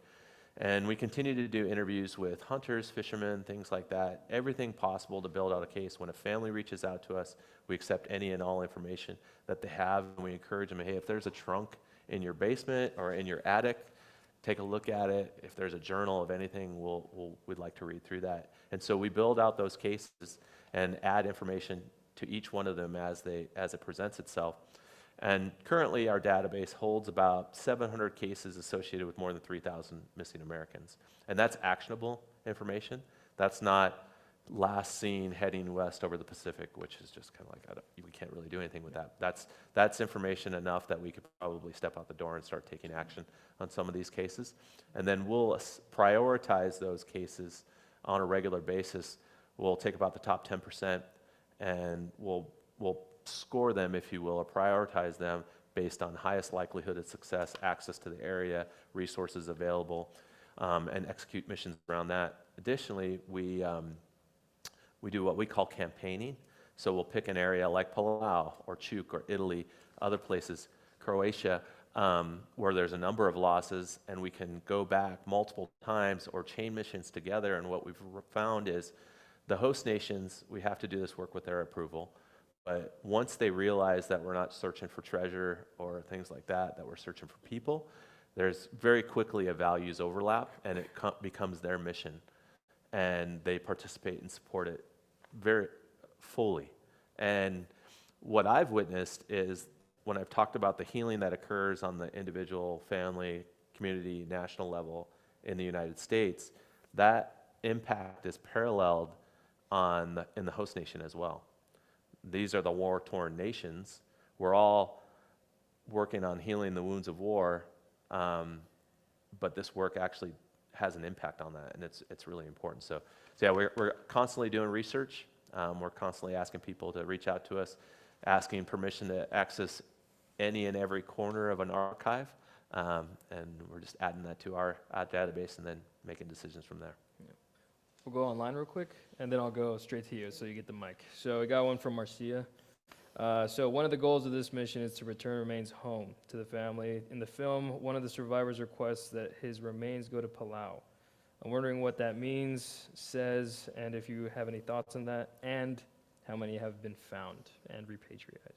[SPEAKER 3] And we continue to do interviews with hunters, fishermen, things like that, everything possible to build out a case. When a family reaches out to us, we accept any and all information that they have, and we encourage them, hey, if there's a trunk in your basement or in your attic, take a look at it. If there's a journal of anything, we'd like to read through that. And so we build out those cases and add information to each one of them as it presents itself. And currently our database holds about 700 cases associated with more than 3,000 missing Americans. And that's actionable information. That's not last seen heading west over the Pacific, which is just kind of like, we can't really do anything with that. That's information enough that we could probably step out the door and start taking action on some of these cases. And then we'll prioritize those cases on a regular basis. We'll take about the top 10% and we'll score them, if you will, or prioritize them based on highest likelihood of success, access to the area, resources available, and execute missions around that. Additionally, we do what we call campaigning. So we'll pick an area like Palau or Chuuk or Italy, other places, Croatia, where there's a number of losses, and we can go back multiple times or chain missions together. And what we've found is the host nations, we have to do this work with their approval. But once they realize that we're not searching for treasure or things like that, that we're searching for people, there's very quickly a values overlap, and it becomes their mission. And they participate and support it very fully. And what I've witnessed is when I've talked about the healing that occurs on the individual, family, community, national level in the United States, that impact is paralleled in the host nation as well. These are the war-torn nations. We're all working on healing the wounds of war, but this work actually has an impact on that, and it's really important. So yeah, we're constantly doing research. We're constantly asking people to reach out to us, asking permission to access any and every corner of an archive, and we're just adding that to our database and then making decisions from there.
[SPEAKER 2] We'll go online real quick, and then I'll go straight to you so you get the mic. So we got one from Marcia. So one of the goals of this mission is to return remains home to the family. In the film, one of the survivors requests that his remains go to Palau. I'm wondering what that means, says, and if you have any thoughts on that, and how many have been found and repatriated.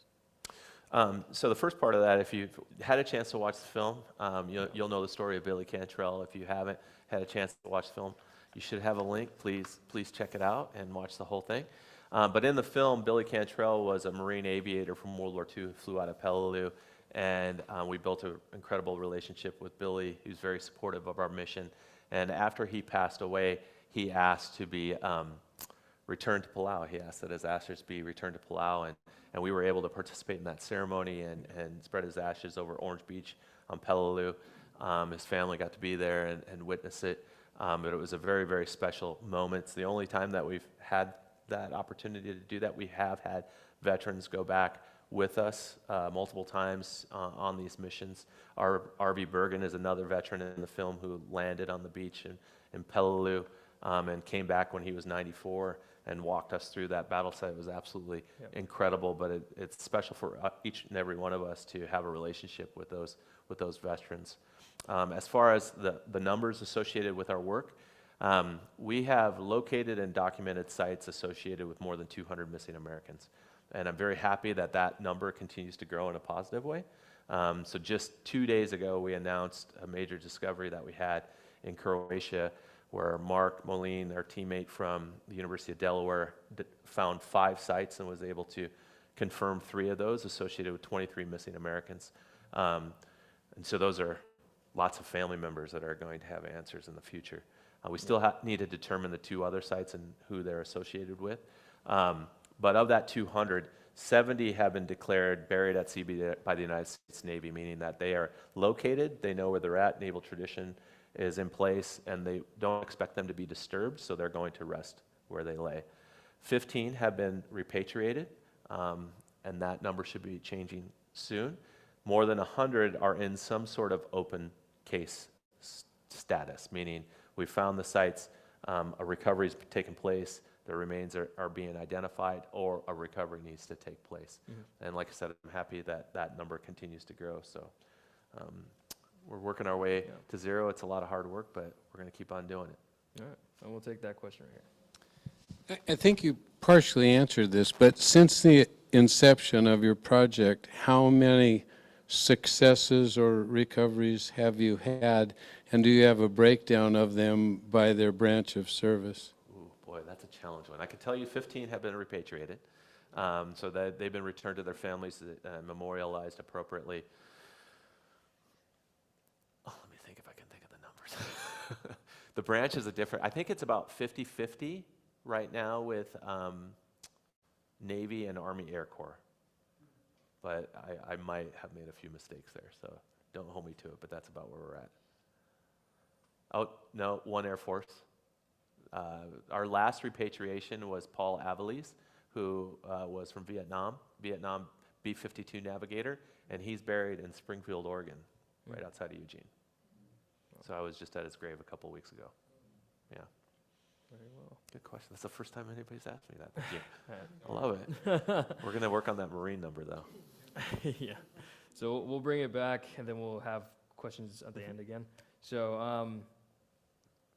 [SPEAKER 3] So the first part of that, if you've had a chance to watch the film, you'll know the story of Billy Cantrell. If you haven't had a chance to watch the film, you should have a link. Please check it out and watch the whole thing. But in the film, Billy Cantrell was a Marine aviator from World War II who flew out of Peleliu, and we built an incredible relationship with Billy, who's very supportive of our mission. And after he passed away, he asked to be returned to Palau. He asked that his ashes be returned to Palau, and we were able to participate in that ceremony and spread his ashes over Orange Beach on Peleliu. His family got to be there and witness it, but it was a very, very special moment. It's the only time that we've had that opportunity to do that. We have had veterans go back with us multiple times on these missions. R.V. Bergen is another veteran in the film who landed on the beach in Peleliu and came back when he was 94 and walked us through that battle site. It was absolutely incredible, but it's special for each and every one of us to have a relationship with those veterans. As far as the numbers associated with our work, we have located and documented sites associated with more than 200 missing Americans. And I'm very happy that that number continues to grow in a positive way. So just 2 days ago, we announced a major discovery that we had in Croatia, where Mark Moline, our teammate from the University of Delaware, found 5 sites and was able to confirm 3 of those associated with 23 missing Americans. And so those are lots of family members that are going to have answers in the future. We still need to determine the 2 other sites and who they're associated with. But of that 200, 70 have been declared buried at sea by the United States Navy, meaning that they are located, they know where they're at, naval tradition is in place, and they don't expect them to be disturbed, so they're going to rest where they lay. 15 have been repatriated, and that number should be changing soon. More than 100 are in some sort of open case status, meaning we found the sites, a recovery has taken place, the remains are being identified, or a recovery needs to take place. Mm-hmm. And like I said, I'm happy that that number continues to grow. So we're working our way to zero. It's a lot of hard work, but we're going to keep on doing it.
[SPEAKER 2] All right, and we'll take that question right here.
[SPEAKER 4] I think you partially answered this, but since the inception of your project, how many successes or recoveries have you had, and do you have a breakdown of them by their branch of service?
[SPEAKER 3] Ooh, boy, that's a challenge one. I can tell you 15 have been repatriated, so that they've been returned to their families, memorialized appropriately. Oh, let me think if I can think of the numbers. The branches are different. I think it's about 50-50 right now with Navy and Army Air Corps. But I might have made a few mistakes there, so don't hold me to it, but that's about where we're at. Oh, no, 1 Air Force. Our last repatriation was Paul Avalese, who was from Vietnam B-52 Navigator, and he's buried in Springfield, Oregon, right outside of Eugene. So I was just at his grave a couple weeks ago. Yeah.
[SPEAKER 2] Very well.
[SPEAKER 3] Good question. That's the first time anybody's asked me that. Thank you. I love it. We're going to work on that Marine number, though.
[SPEAKER 2] Yeah. So we'll bring it back, and then we'll have questions at the end again. So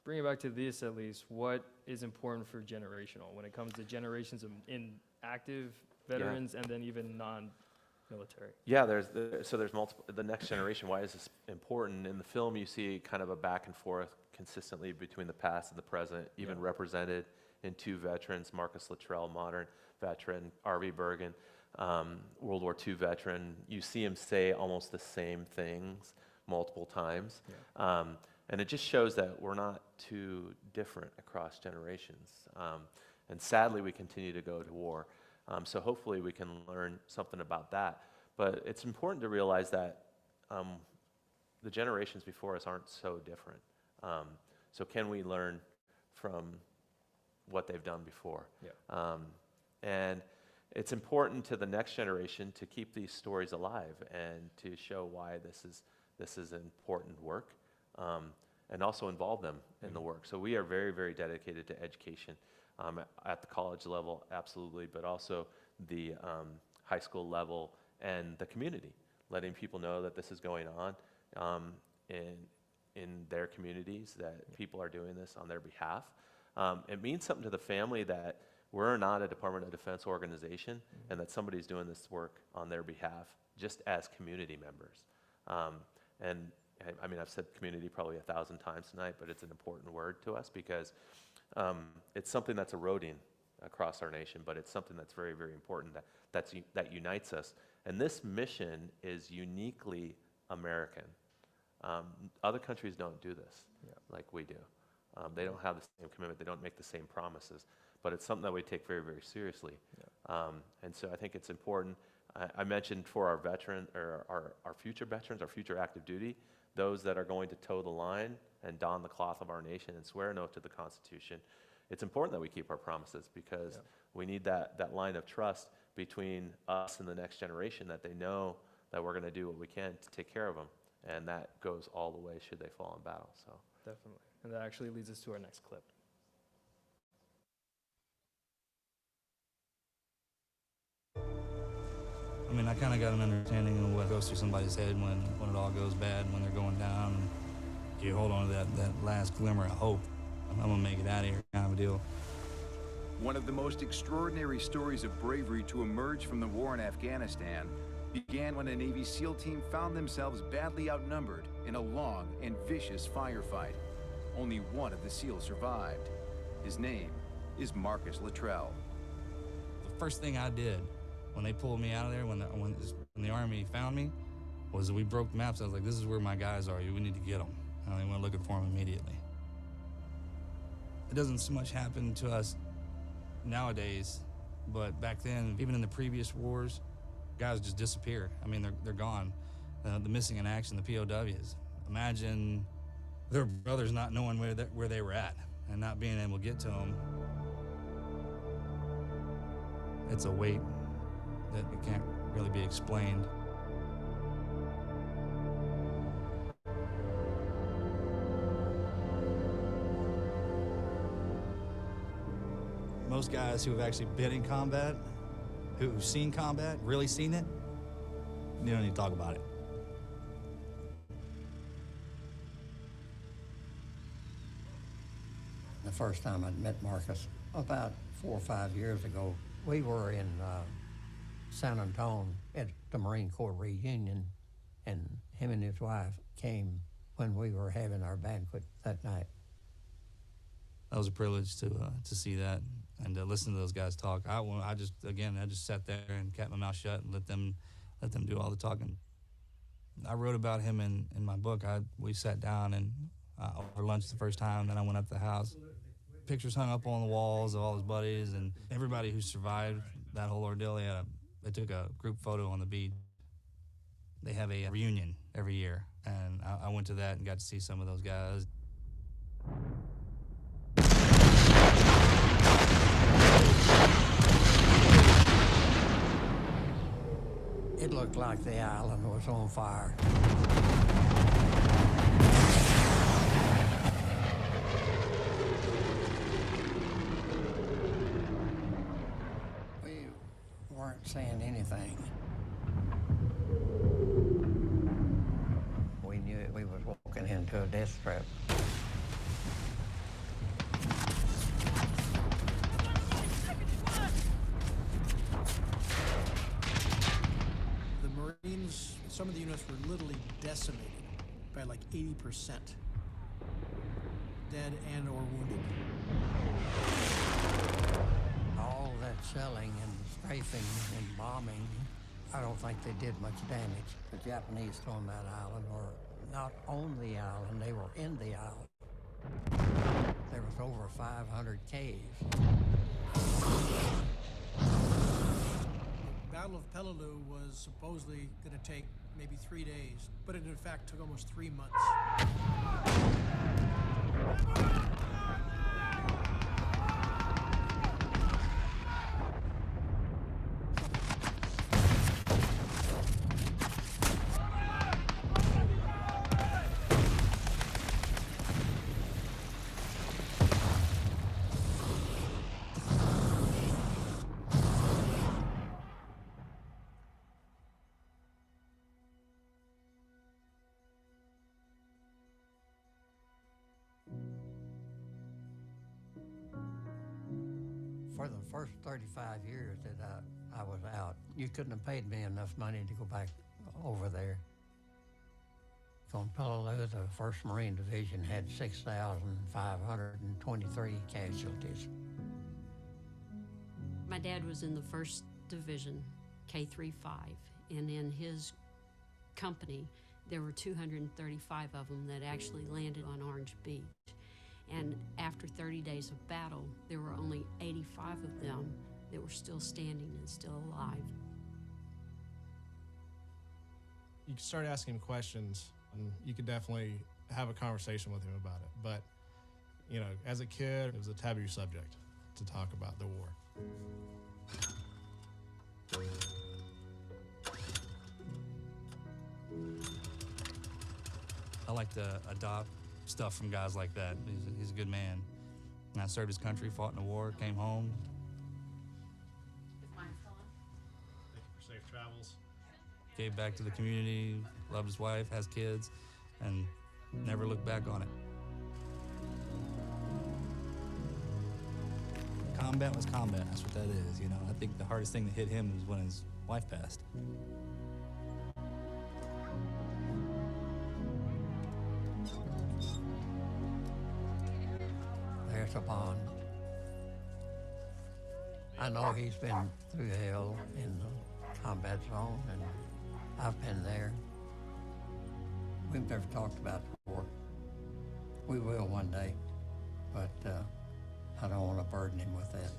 [SPEAKER 2] bring it back to this at least. What is important for generational when it comes to generations of active veterans and then even non-military?
[SPEAKER 3] Yeah, there's multiple. The next generation. Why is this important? In the film, you see kind of a back and forth consistently between the past and the present, even represented in 2 veterans: Marcus Luttrell, modern veteran; R.V. Bergen, World War II veteran. You see him say almost the same things multiple times. Yeah. And it just shows that we're not too different across generations. And sadly, we continue to go to war. So hopefully we can learn something about that. But it's important to realize that the generations before us aren't so different. So can we learn from what they've done before?
[SPEAKER 2] Yeah.
[SPEAKER 3] And it's important to the next generation to keep these stories alive and to show why this is important work, and also involve them in the work. So we are very, very dedicated to education at the college level, absolutely, but also the high school level and the community, letting people know that this is going on in their communities, that people are doing this on their behalf. It means something to the family that we're not a Department of Defense organization, and that somebody's doing this work on their behalf, just as community members. And I mean, I've said community probably 1,000 times tonight, but it's an important word to us because it's something that's eroding across our nation, but it's something that's very, very important that unites us. And this mission is uniquely American. Other countries don't do this like we do. They don't have the same commitment. They don't make the same promises. But it's something that we take very, very seriously. And so I think it's important. I mentioned for our our future veterans, our future active duty, those that are going to toe the line and don the cloth of our nation and swear an oath to the Constitution. It's important that we keep our promises because we need that line of trust between us and the next generation, that they know that we're going to do what we can to take care of them. And that goes all the way should they fall in battle. So
[SPEAKER 2] Definitely. And that actually leads us to our next clip.
[SPEAKER 7] I mean, I kind of got an understanding of what goes through somebody's head when it all goes bad, when they're going down. And you hold on to that last glimmer of hope. I'm going to make it out of here kind of a deal.
[SPEAKER 22] One of the most extraordinary stories of bravery to emerge from the war in Afghanistan began when a Navy SEAL team found themselves badly outnumbered in a long and vicious firefight. Only one of the SEALs survived. His name is Marcus Luttrell.
[SPEAKER 7] The first thing I did when they pulled me out of there, when the Army found me, was we broke maps. I was like, this is where my guys are. We need to get them. And they went looking for them immediately. It doesn't so much happen to us nowadays, but back then, even in the previous wars, guys just disappear. I mean, they're gone. The missing in action, the POWs. Imagine their brothers not knowing where they were at and not being able to get to them. It's a weight that it can't really be explained. Most guys who have actually been in combat, who've seen combat, really seen it, you don't need to talk about it.
[SPEAKER 13] The first time I met Marcus, about 4 or 5 years ago, we were in San Antonio at the Marine Corps reunion, and him and his wife came when we were having our banquet that night.
[SPEAKER 7] That was a privilege to see that and to listen to those guys talk. I just sat there and kept my mouth shut and let them do all the talking. I wrote about him in my book. We sat down and over lunch the first time, then I went up to the house. Pictures hung up on the walls of all his buddies and everybody who survived that whole ordeal. They took a group photo on the beach. They have a reunion every year, and I went to that and got to see some of those guys.
[SPEAKER 13] It looked like the island was on fire. We weren't saying anything. We knew we was walking into a death trap.
[SPEAKER 16] Marines, some of the units were literally decimated by like 80%. Dead and or wounded.
[SPEAKER 13] All that shelling and strafing and bombing, I don't think they did much damage. The Japanese on that island were not on the island, they were in the island. There was over 500 caves.
[SPEAKER 16] Battle of Peleliu was supposedly going to take maybe 3 days, but it in fact took almost 3 months.
[SPEAKER 13] For the first 35 years that I was out, you couldn't have paid me enough money to go back over there. On Peleliu, the 1st Marine Division had 6,523 casualties.
[SPEAKER 8] My dad was in the 1st Division, K-35, and in his company, there were 235 of them that actually landed on Orange Beach. And after 30 days of battle, there were only 85 of them that were still standing and still alive.
[SPEAKER 9] You could start asking him questions, and you could definitely have a conversation with him about it. But, you know, as a kid, it was a taboo subject to talk about the war.
[SPEAKER 7] I like to adopt stuff from guys like that. He's a good man. And I served his country, fought in the war, came home.
[SPEAKER 9] Thank you for safe travels.
[SPEAKER 7] Gave back to the community, loved his wife, has kids, and never looked back on it. Combat was combat, that's what that is, you know. I think the hardest thing that hit him was when his wife passed.
[SPEAKER 13] There's a bond. I know he's been through hell in the combat zone, and I've been there. We've never talked about the war. We will one day, but I don't want to burden him with that.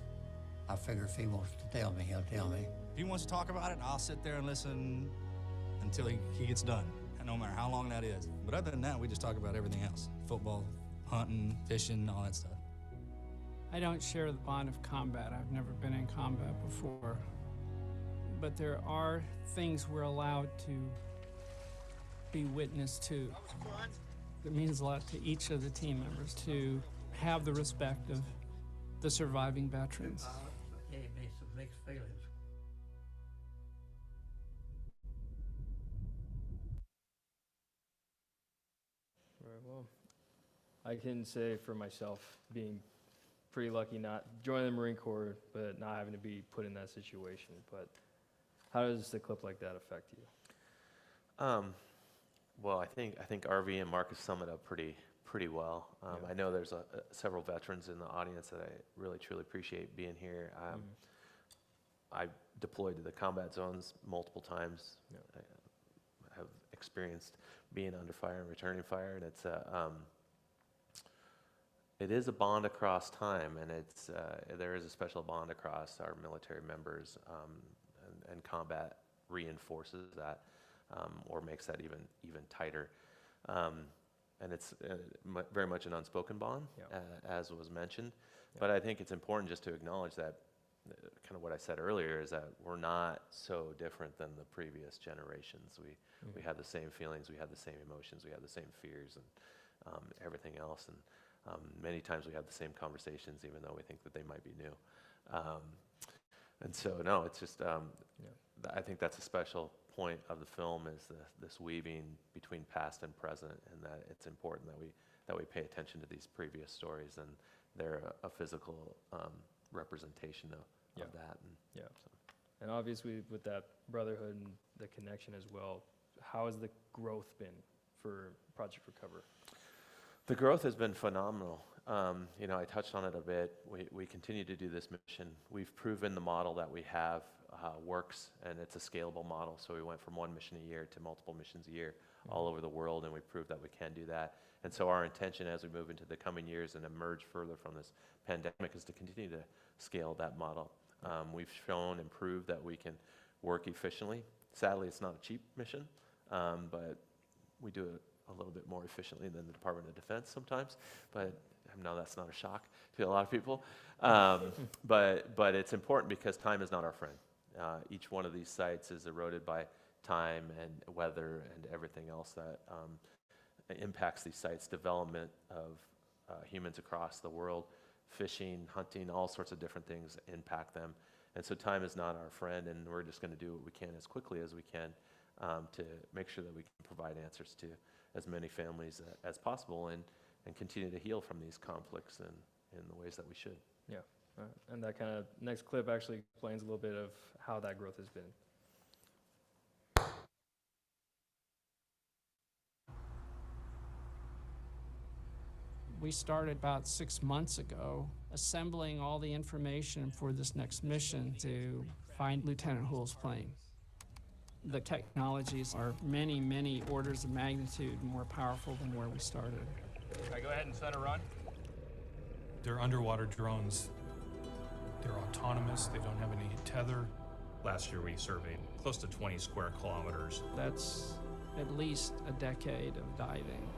[SPEAKER 13] I figure if he wants to tell me, he'll tell me.
[SPEAKER 7] If he wants to talk about it, I'll sit there and listen until he gets done, and no matter how long that is. But other than that, we just talk about everything else. Football, hunting, fishing, all that stuff.
[SPEAKER 5] I don't share the bond of combat. I've never been in combat before. But there are things we're allowed to be witness to. It means a lot to each of the team members to have the respect of the surviving veterans.
[SPEAKER 13] Gave me some mixed feelings.
[SPEAKER 2] Very well. I can say for myself, being pretty lucky not joining the Marine Corps, but not having to be put in that situation. But how does a clip like that affect you?
[SPEAKER 3] Well, I think RV and Marcus sum it up pretty well. I know there's several veterans in the audience that I really truly appreciate being here. I deployed to the combat zones multiple times. I have experienced being under fire and returning fire, and it is a bond across time, and there is a special bond across our military members, and combat reinforces that, or makes that even tighter. And it's very much an unspoken bond, as was mentioned. But I think it's important just to acknowledge that kind of what I said earlier is that we're not so different than the previous generations. We have the same feelings, we have the same emotions, we have the same fears, and everything else. And many times we have the same conversations, even though we think that they might be new. And so, no, it's just, I think that's a special point of the film, is this weaving between past and present, and that it's important that we pay attention to these previous stories, and they're a physical representation of that. And so.
[SPEAKER 2] And obviously with that brotherhood and the connection as well, how has the growth been for Project Recover?
[SPEAKER 3] The growth has been phenomenal. You know, I touched on it a bit. We continue to do this mission. We've proven the model that we have works, and it's a scalable model. So we went from 1 mission a year to multiple missions a year all over the world, and we proved that we can do that. And so our intention as we move into the coming years and emerge further from this pandemic is to continue to scale that model. We've shown and proved that we can work efficiently. Sadly, it's not a cheap mission, but we do it a little bit more efficiently than the Department of Defense sometimes, but I know that's not a shock to a lot of people. But it's important because time is not our friend. Each one of these sites is eroded by time and weather and everything else that impacts these sites, development of humans across the world, fishing, hunting, all sorts of different things impact them. And so time is not our friend, and we're just going to do what we can as quickly as we can to make sure that we can provide answers to as many families as possible and continue to heal from these conflicts in the ways that we should.
[SPEAKER 2] Yeah, and that kind of next clip actually explains a little bit of how that growth has been.
[SPEAKER 5] We started about 6 months ago assembling all the information for this next mission to find Lieutenant Hoole's plane. The technologies are many, many orders of magnitude more powerful than where we started.
[SPEAKER 12] Can I go ahead and set a run?
[SPEAKER 14] They're underwater drones. They're autonomous. They don't have any tether.
[SPEAKER 12] Last year we surveyed close to 20 square kilometers.
[SPEAKER 5] That's at least a decade of diving.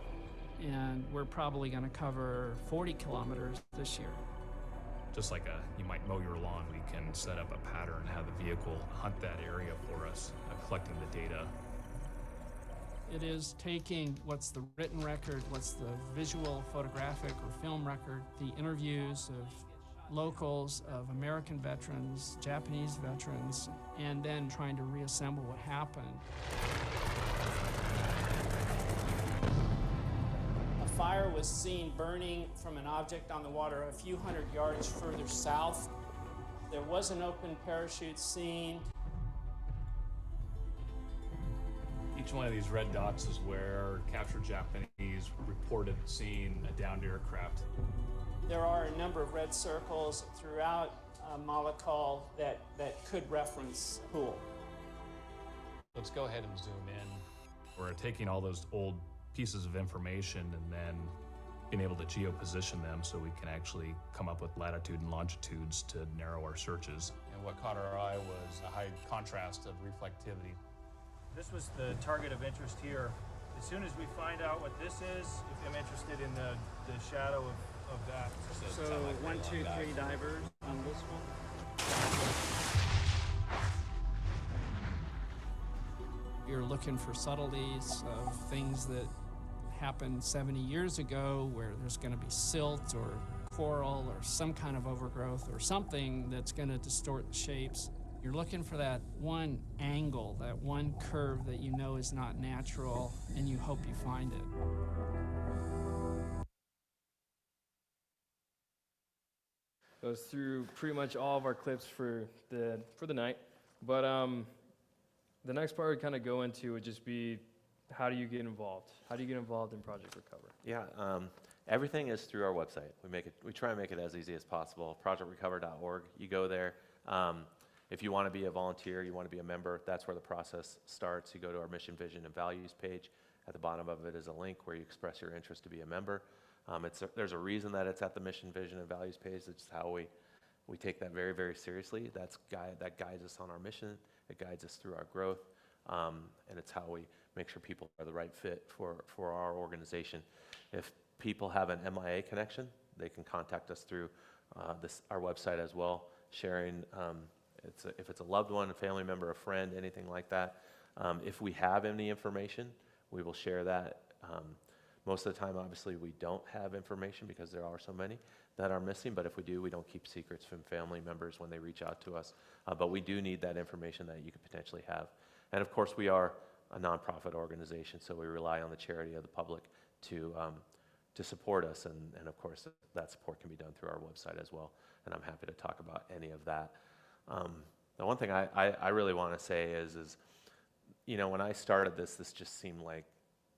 [SPEAKER 5] And we're probably going to cover 40 kilometers this year.
[SPEAKER 12] Just like you might mow your lawn, we can set up a pattern, have the vehicle hunt that area for us, collecting the data.
[SPEAKER 5] It is taking what's the written record, what's the visual, photographic, or film record, the interviews of locals, of American veterans, Japanese veterans, and then trying to reassemble what happened. A fire was seen burning from an object on the water a few hundred yards further south. There was an open parachute seen.
[SPEAKER 12] Each one of these red dots is where captured Japanese reported seeing a downed aircraft.
[SPEAKER 5] There are a number of red circles throughout Malakal that could reference Hoole.
[SPEAKER 12] Let's go ahead and zoom in. We're taking all those old pieces of information and then being able to geoposition them so we can actually come up with latitude and longitudes to narrow our searches. And what caught our eye was a high contrast of reflectivity.
[SPEAKER 23] This was the target of interest here. As soon as we find out what this is, if I'm interested in the shadow of that.
[SPEAKER 15] So 1, 2, 3 divers on this one.
[SPEAKER 5] You're looking for subtleties of things that happened 70 years ago where there's going to be silt or coral or some kind of overgrowth or something that's going to distort the shapes. You're looking for that one angle, that one curve that you know is not natural, and you hope you find it.
[SPEAKER 2] Goes through pretty much all of our clips for the night, but the next part we kind of go into would just be, how do you get involved? How do you get involved in Project Recover?
[SPEAKER 3] Yeah, everything is through our website. We try and make it as easy as possible. ProjectRecover.org. You go there. If you want to be a volunteer, you want to be a member, that's where the process starts. You go to our mission, vision, and values page. At the bottom of it is a link where you express your interest to be a member. There's a reason that it's at the mission, vision, and values page. It's how we take that very, very seriously. That guides us on our mission. It guides us through our growth. And it's how we make sure people are the right fit for our organization. If people have an MIA connection, they can contact us through our website as well, sharing if it's a loved one, a family member, a friend, anything like that. If we have any information, we will share that. Most of the time, obviously, we don't have information because there are so many that are missing, but if we do, we don't keep secrets from family members when they reach out to us. But we do need that information that you could potentially have. And of course, we are a nonprofit organization, so we rely on the charity of the public to support us, and of course, that support can be done through our website as well, and I'm happy to talk about any of that. The one thing I really want to say is, you know, when I started this just seemed like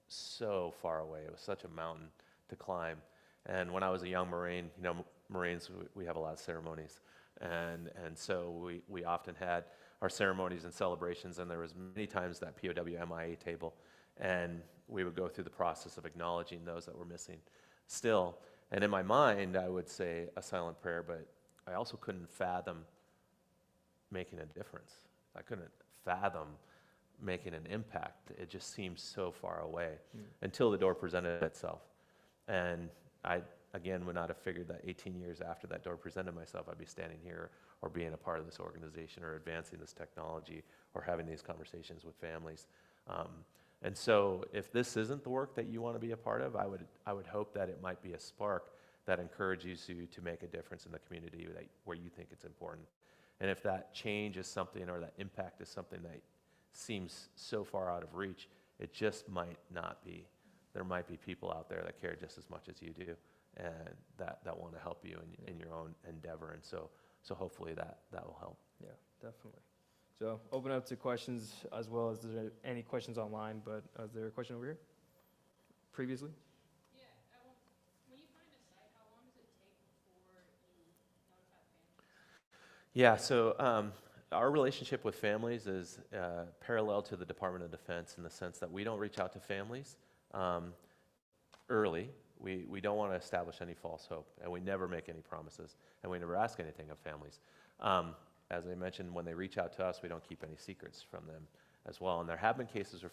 [SPEAKER 3] so far away. It was such a mountain to climb. And when I was a young Marine, you know, Marines, we have a lot of ceremonies. And so we often had our ceremonies and celebrations, and there was many times that POW MIA table, and we would go through the process of acknowledging those that were missing still. And in my mind, I would say a silent prayer, but I also couldn't fathom making a difference. I couldn't fathom making an impact. It just seems so far away until the door presented itself. And I, again, would not have figured that 18 years after that door presented myself, I'd be standing here or being a part of this organization or advancing this technology or having these conversations with families. And so if this isn't the work that you want to be a part of, I would hope that it might be a spark that encourages you to make a difference in the community where you think it's important. And if that change is something, or that impact is something that seems so far out of reach, it just might not be. There might be people out there that care just as much as you do, and that want to help you in your own endeavor. And so hopefully that will help.
[SPEAKER 2] Yeah, definitely. So open up to questions, as well as there any questions online, but is there a question over here? Previously?
[SPEAKER 3] Yeah, so our relationship with families is parallel to the Department of Defense in the sense that we don't reach out to families early. We don't want to establish any false hope, and we never make any promises, and we never ask anything of families. As I mentioned, when they reach out to us, we don't keep any secrets from them as well. And there have been cases where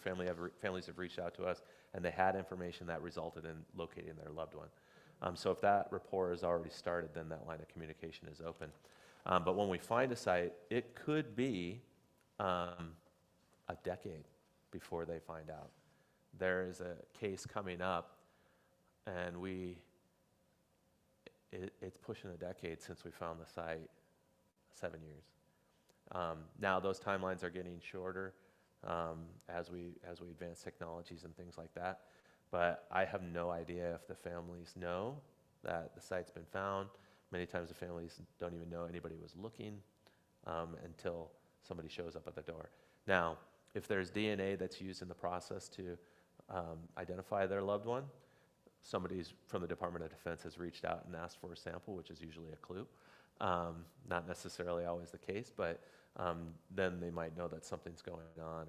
[SPEAKER 3] families have reached out to us, and they had information that resulted in locating their loved one. So if that rapport has already started, then that line of communication is open. But when we find a site, it could be a decade before they find out. There is a case coming up, and it's pushing a decade since we found the site, 7 years. Now those timelines are getting shorter as we advance technologies and things like that. But I have no idea if the families know that the site's been found. Many times the families don't even know anybody was looking until somebody shows up at the door. Now, if there's DNA that's used in the process to identify their loved one, somebody from the Department of Defense has reached out and asked for a sample, which is usually a clue. Not necessarily always the case, but then they might know that something's going on.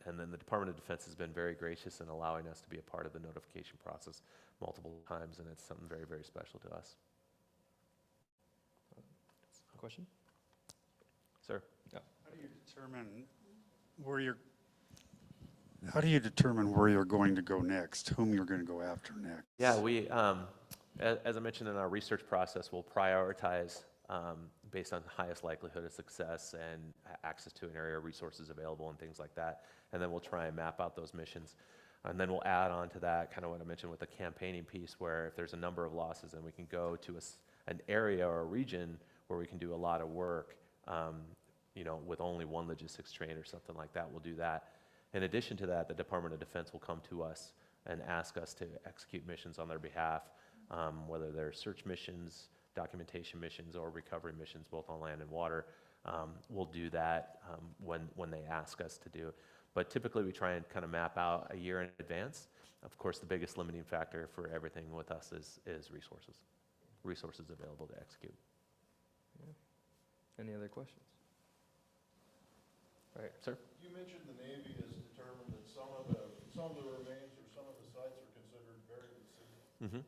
[SPEAKER 3] And then the Department of Defense has been very gracious in allowing us to be a part of the notification process multiple times, and it's something very, very special to us.
[SPEAKER 2] Question?
[SPEAKER 3] Sir?
[SPEAKER 2] Yeah.
[SPEAKER 21] How do you determine where you're going to go next, whom you're going to go after next?
[SPEAKER 3] Yeah, we, as I mentioned in our research process, we'll prioritize based on the highest likelihood of success and access to an area, resources available, and things like that. And then we'll try and map out those missions. And then we'll add on to that kind of what I mentioned with the campaigning piece, where if there's a number of losses, then we can go to an area or a region where we can do a lot of work, with only one logistics train or something like that. We'll do that. In addition to that, the Department of Defense will come to us and ask us to execute missions on their behalf, whether they're search missions, documentation missions, or recovery missions, both on land and water. We'll do that when they ask us to do it. But typically we try and kind of map out a year in advance. Of course, the biggest limiting factor for everything with us is resources available to execute.
[SPEAKER 2] Yeah. Any other questions? All right, sir?
[SPEAKER 21] You mentioned the Navy has determined that some of the remains or some of the sites are considered buried at sea.
[SPEAKER 3] Mm-hmm.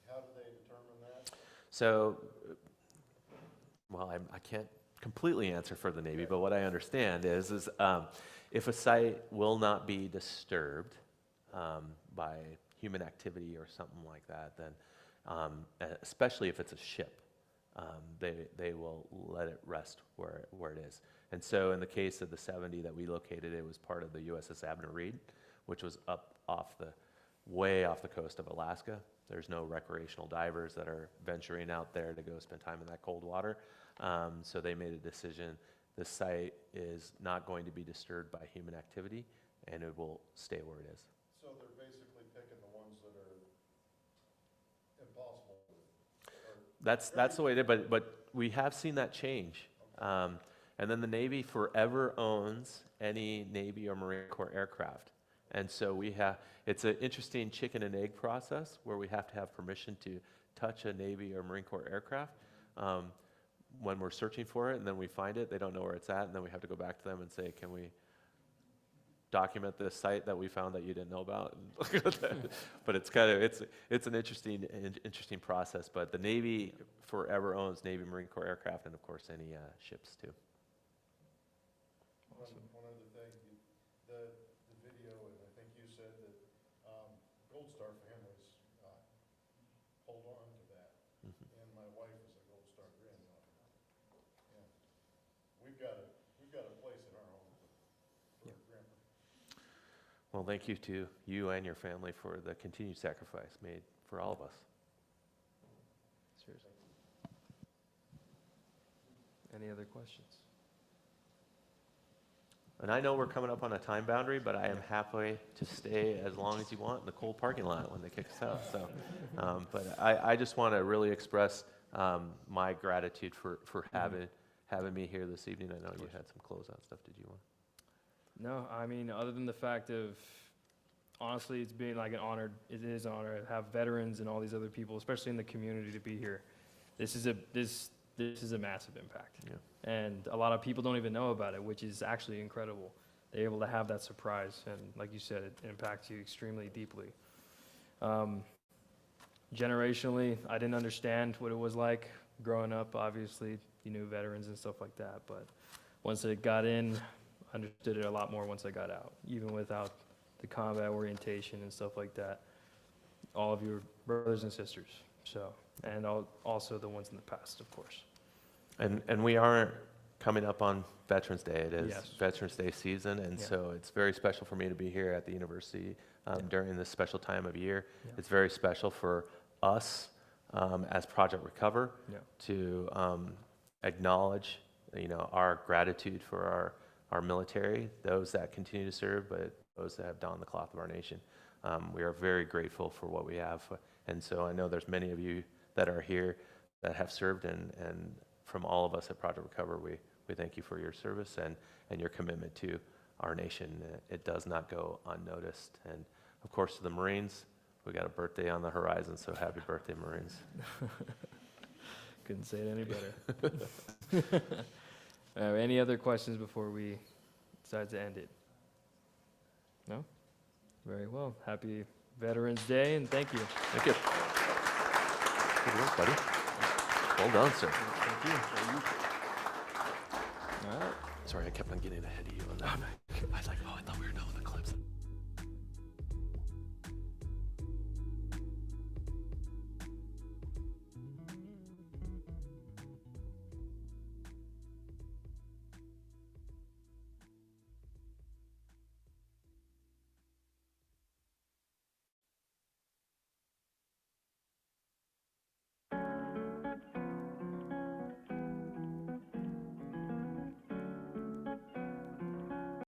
[SPEAKER 21] How do they determine that?
[SPEAKER 3] So, well, I can't completely answer for the Navy, but what I understand is if a site will not be disturbed by human activity or something like that, then especially if it's a ship, they will let it rest where it is. And so in the case of the 70 that we located, it was part of the USS Abner Reed, which was way off the coast of Alaska. There's no recreational divers that are venturing out there to go spend time in that cold water. So they made a decision. This site is not going to be disturbed by human activity, and it will stay where it is.
[SPEAKER 21] So they're basically picking the ones that are impossible.
[SPEAKER 3] That's the way it is, but we have seen that change. And then the Navy forever owns any Navy or Marine Corps aircraft. And so it's an interesting chicken and egg process where we have to have permission to touch a Navy or Marine Corps aircraft when we're searching for it, and then we find it, they don't know where it's at, and then we have to go back to them and say, can we document this site that we found that you didn't know about? But it's an interesting process. But the Navy forever owns Navy Marine Corps aircraft, and of course any ships too.
[SPEAKER 21] One other thing, the video, and I think you said that Gold Star families hold on to that. And my wife is a Gold Star granddaughter. And we've got a place in our home for grandpa.
[SPEAKER 3] Well, thank you to you and your family for the continued sacrifice made for all of us. Seriously.
[SPEAKER 2] Any other questions?
[SPEAKER 3] And I know we're coming up on a time boundary, but I am happy to stay as long as you want in the cold parking lot when they kick us out. So, but I just want to really express my gratitude for having me here this evening. I know you had some closeout stuff. Did you want?
[SPEAKER 2] No, I mean, other than the fact of, honestly, it's been like an honor. It is an honor to have veterans and all these other people, especially in the community, to be here. This is a massive impact.
[SPEAKER 3] Yeah.
[SPEAKER 2] And a lot of people don't even know about it, which is actually incredible. They're able to have that surprise, and like you said, it impacts you extremely deeply. Generationally, I didn't understand what it was like growing up. Obviously, you knew veterans and stuff like that, but once I got in, I understood it a lot more once I got out, even without the combat orientation and stuff like that. All of your brothers and sisters, so, and also the ones in the past, of course.
[SPEAKER 3] And we are coming up on Veterans Day. It is
[SPEAKER 2] Yes.
[SPEAKER 3] Veterans Day season, and
[SPEAKER 2] Yeah.
[SPEAKER 3] so it's very special for me to be here at the university during this special time of year.
[SPEAKER 2] Yeah.
[SPEAKER 3] It's very special for us as Project Recover
[SPEAKER 2] Yeah.
[SPEAKER 3] to acknowledge, our gratitude for our military, those that continue to serve, but those that have donned the cloth of our nation. We are very grateful for what we have, and so I know there's many of you that are here that have served, and from all of us at Project Recover, we thank you for your service and your commitment to our nation. It does not go unnoticed. And of course, to the Marines, we got a birthday on the horizon, so happy birthday, Marines.
[SPEAKER 2] Couldn't say it any better. Any other questions before we decide to end it? No? Very well. Happy Veterans Day, and thank you.
[SPEAKER 3] Thank you. Good work, buddy. Well done, sir.
[SPEAKER 2] Thank you. All right.
[SPEAKER 3] Sorry, I kept on getting ahead of you on that. I like